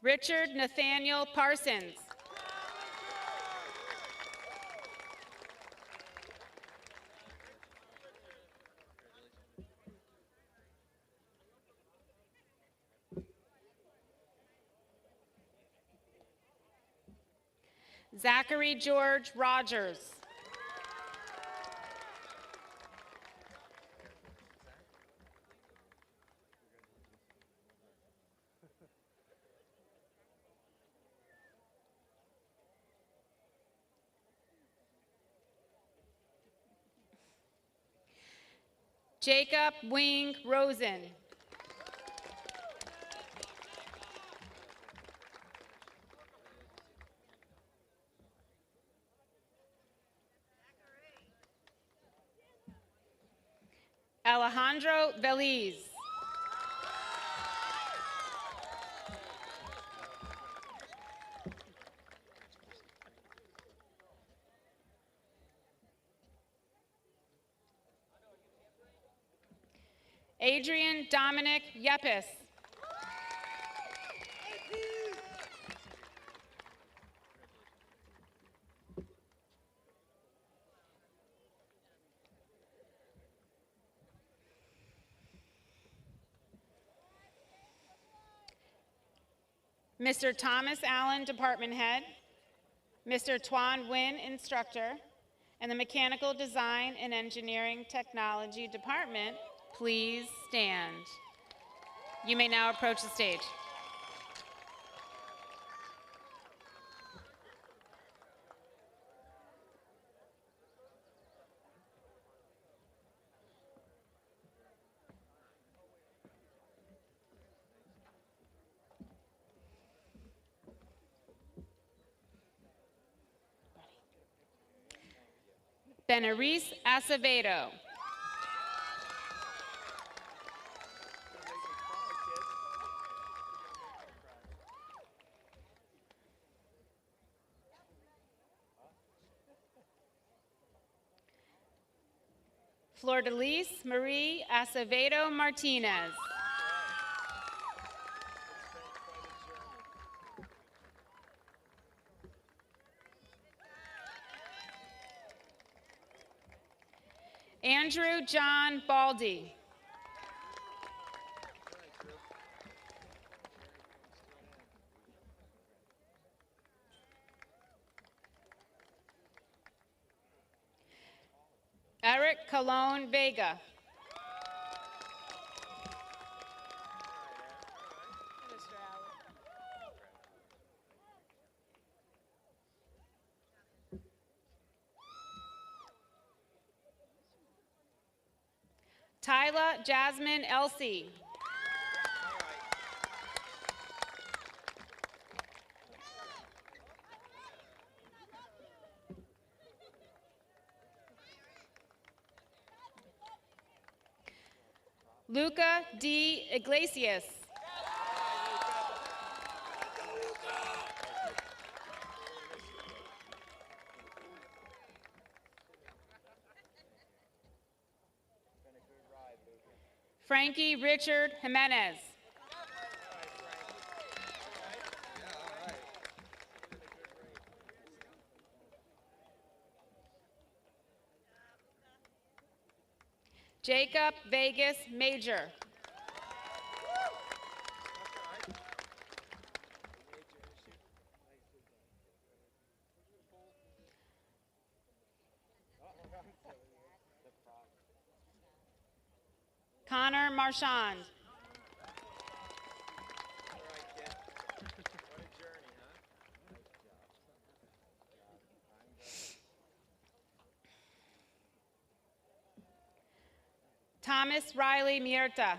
Richard Nathaniel Parsons. Zachary George Rogers. Jacob Wing Rosen. Alejandro Veliz. Adrian Dominic Yepis. Mr. Thomas Allen, Department Head, Mr. Tuan Nguyen, Instructor, and the Mechanical Design and Engineering Technology Department, please stand. You may now approach the stage. Benarice Acevedo. Flordelise Marie Acevedo Martinez. Andrew John Baldy. Eric Colon Vega. Tyla Jasmine Elsie. Luca D. Iglesias. Frankie Richard Jimenez. Jacob Vegas Major. Connor Marchand. Thomas Riley Mierta.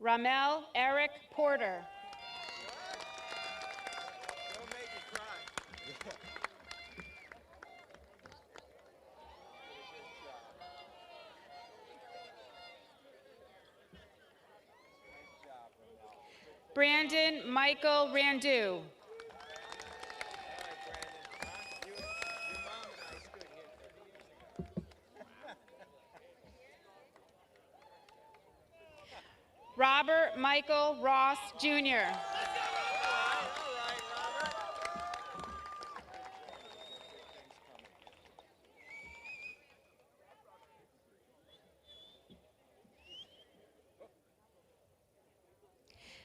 Ramel Eric Porter. Brandon Michael Randu. Robert Michael Ross, Jr.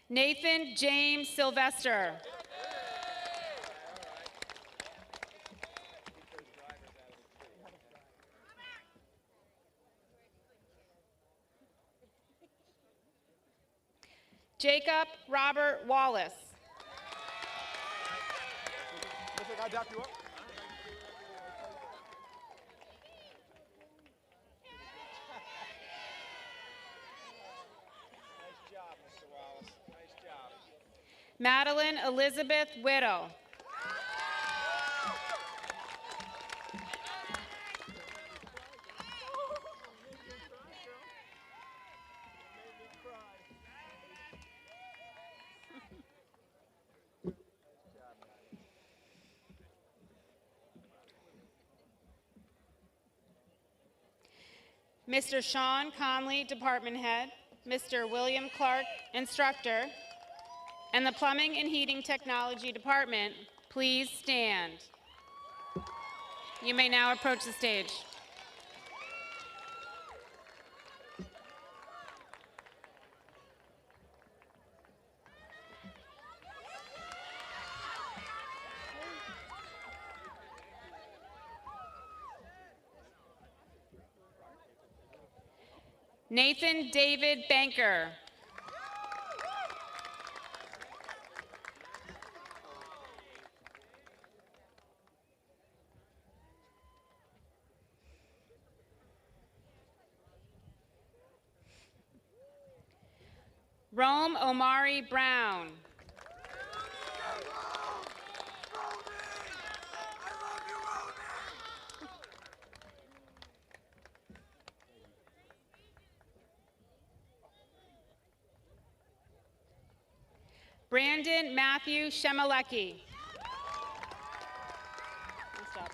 Nathan James Sylvester. Jacob Robert Wallace. Madeline Elizabeth Widow. Mr. Sean Conley, Department Head, Mr. William Clark, Instructor, and the Plumbing and Heating Technology Department, please stand. You may now approach the stage. Nathan David Banker. Rome Omari Brown. Brandon Matthew Shemalecki. Nice job.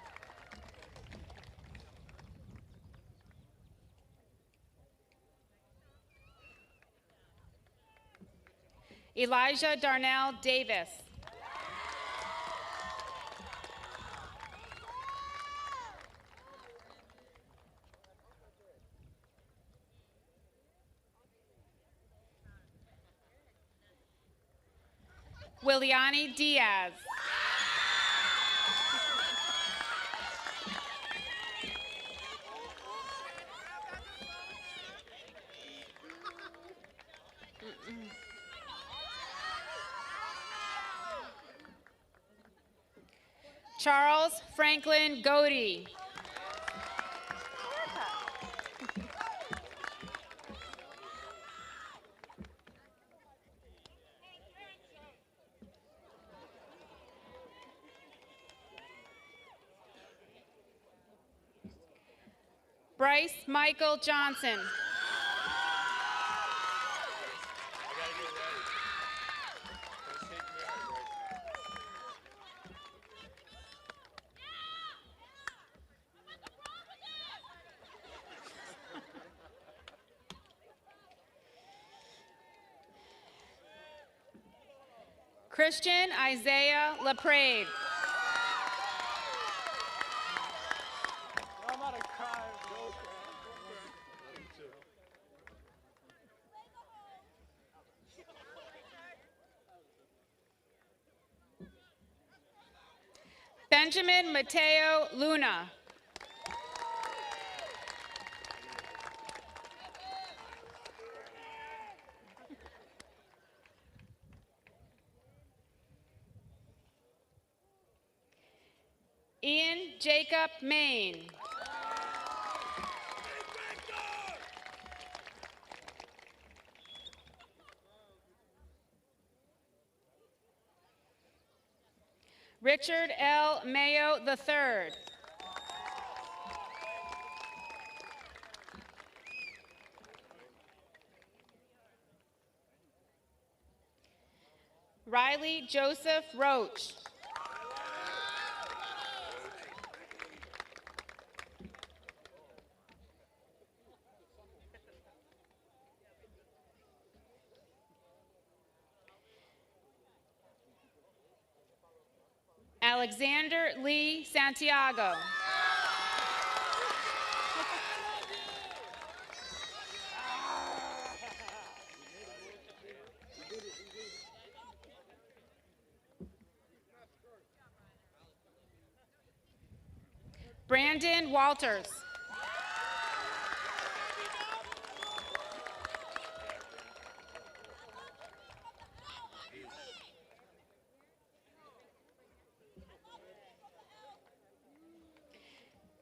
Elijah Darnell Davis. Williani Diaz. Charles Franklin Godey. Bryce Michael Johnson. Christian Isaiah LaPrade. Benjamin Mateo Luna. Ian Jacob Main. Richard L. Mayo III. Riley Joseph Roach. Alexander Lee Santiago. Brandon Walters.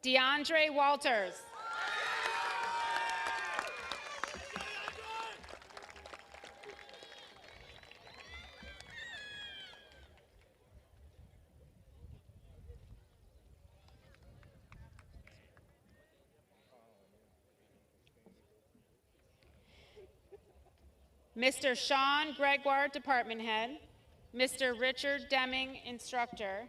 DeAndre Walters. Mr. Sean Gregoire, Department Head. Mr. Richard Deming, Instructor.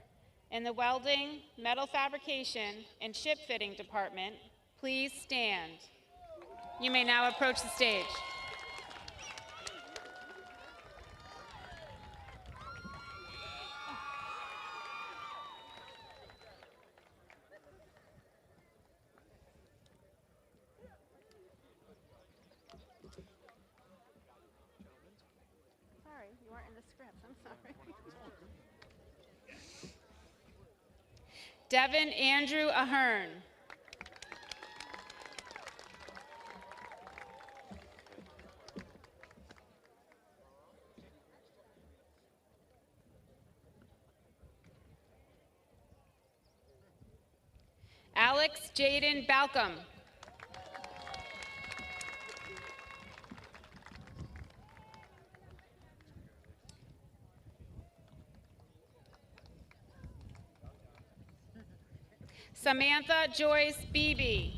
In the Welding, Metal Fabrication, and Ship Fitting Department, please stand. You may now approach the stage. Sorry, you weren't in the script. I'm sorry. Devin Andrew Ahern. Alex Jaden Balcom. Samantha Joyce Beebe.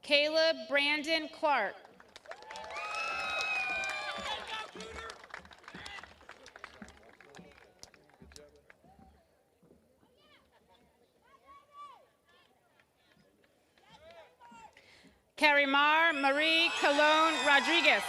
Caleb Brandon Clark. Karimar Marie Colon Rodriguez.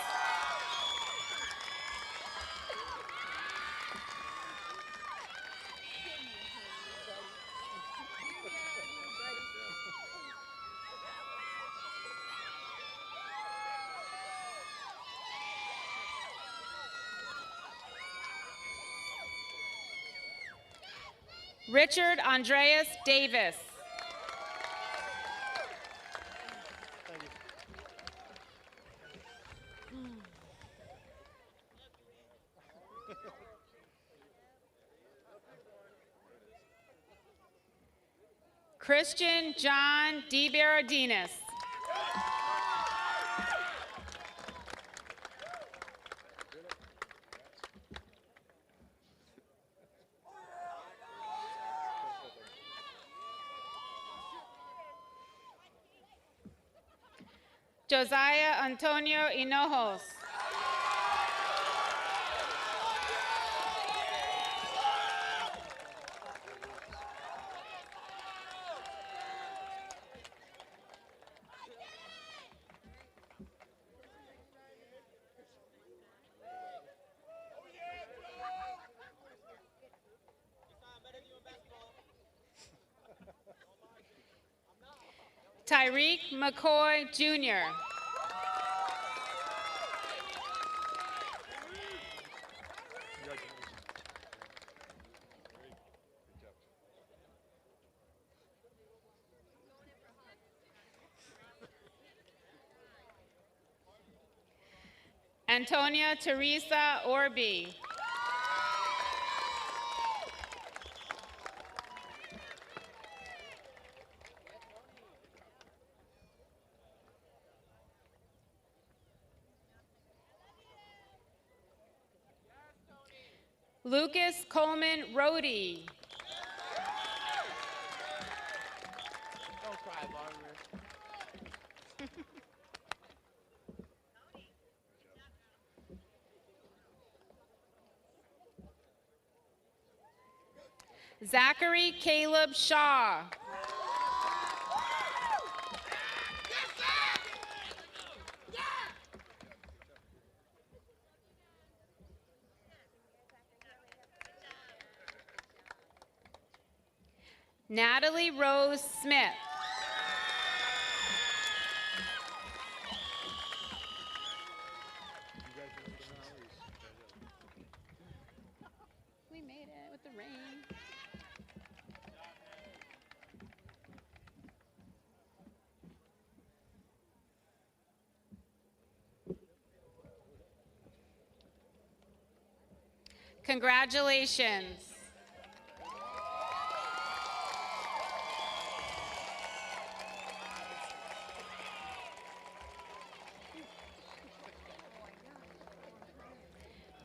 Richard Andreas Davis. Christian John DeBaradinas. Josiah Antonio Hinojos. Tyreek McCoy Jr. Antonia Teresa Orby. Lucas Coleman Rohde. Don't cry, Barber. Zachary Caleb Shaw. Natalie Rose Smith. We made it with the rain. Congratulations.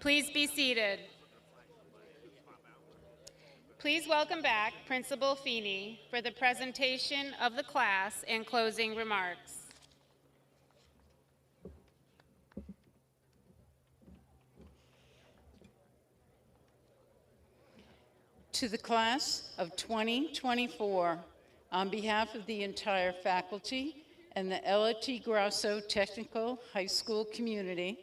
Please be seated. Please welcome back Principal Feeney for the presentation of the class and closing remarks. To the class of 2024, on behalf of the entire faculty and the Ella T. Grasso Technical High School community,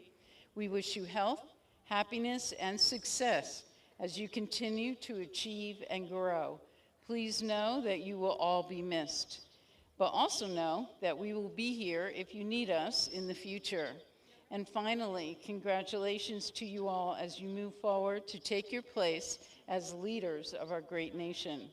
we wish you health, happiness, and success as you continue to achieve and grow. Please know that you will all be missed, but also know that we will be here if you need us in the future. And finally, congratulations to you all as you move forward to take your place as leaders of our great nation.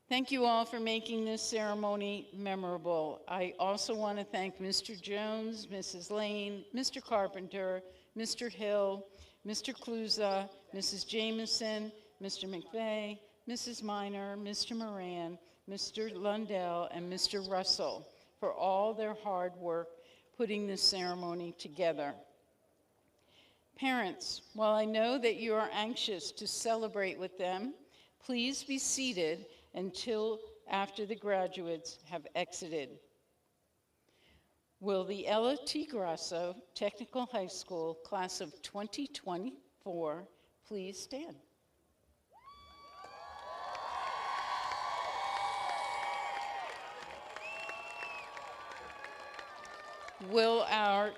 Thank you all for making this ceremony memorable. I also want to thank Mr. Jones, Mrs. Lane, Mr. Carpenter, Mr. Hill, Mr. Cluza, Mrs. Jameson, Mr. McVeigh, Mrs. Miner, Mr. Moran, Mr. Lundell, and Mr. Russell for all their hard work putting this ceremony together. Parents, while I know that you are anxious to celebrate with them, please be seated until after the graduates have exited. Will the Ella T. Grasso Technical High School class of 2024 please stand? Will our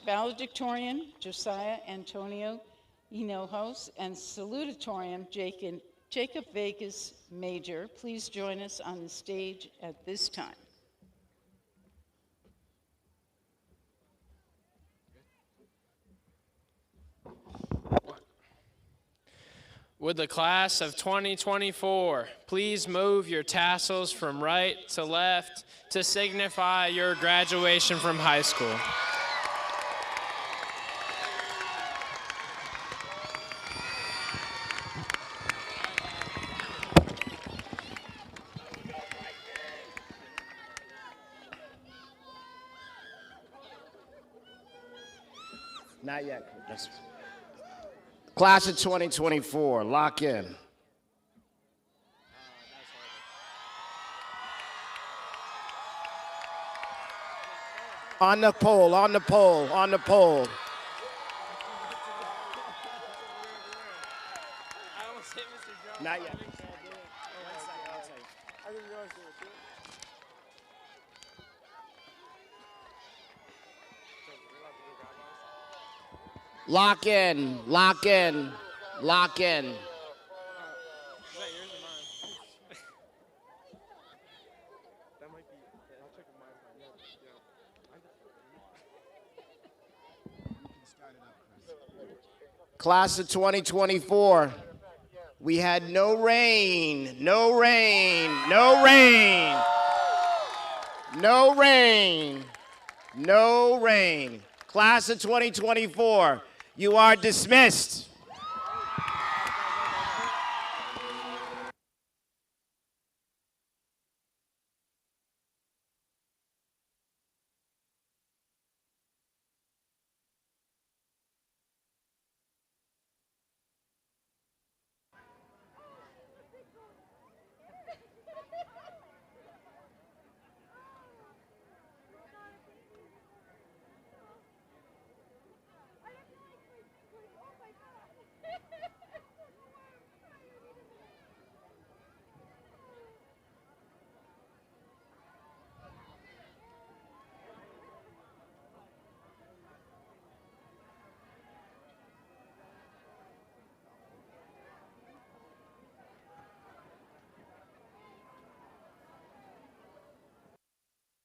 valedictorian, Josiah Antonio Hinojos, and salutatorian, Jacob Vegas Major, please join us on the stage at this time. Would the class of 2024 please move your tassels from right to left to signify your graduation from high school? Not yet. Class of 2024, lock in. On the pole, on the pole, on the pole. Not yet. Lock in, lock in, lock in. Is that yours or mine? That might be. Yeah, I'll check with mine. Yeah. Class of 2024, we had no rain, no rain, no rain, no rain, no rain. Class of 2024, you are dismissed.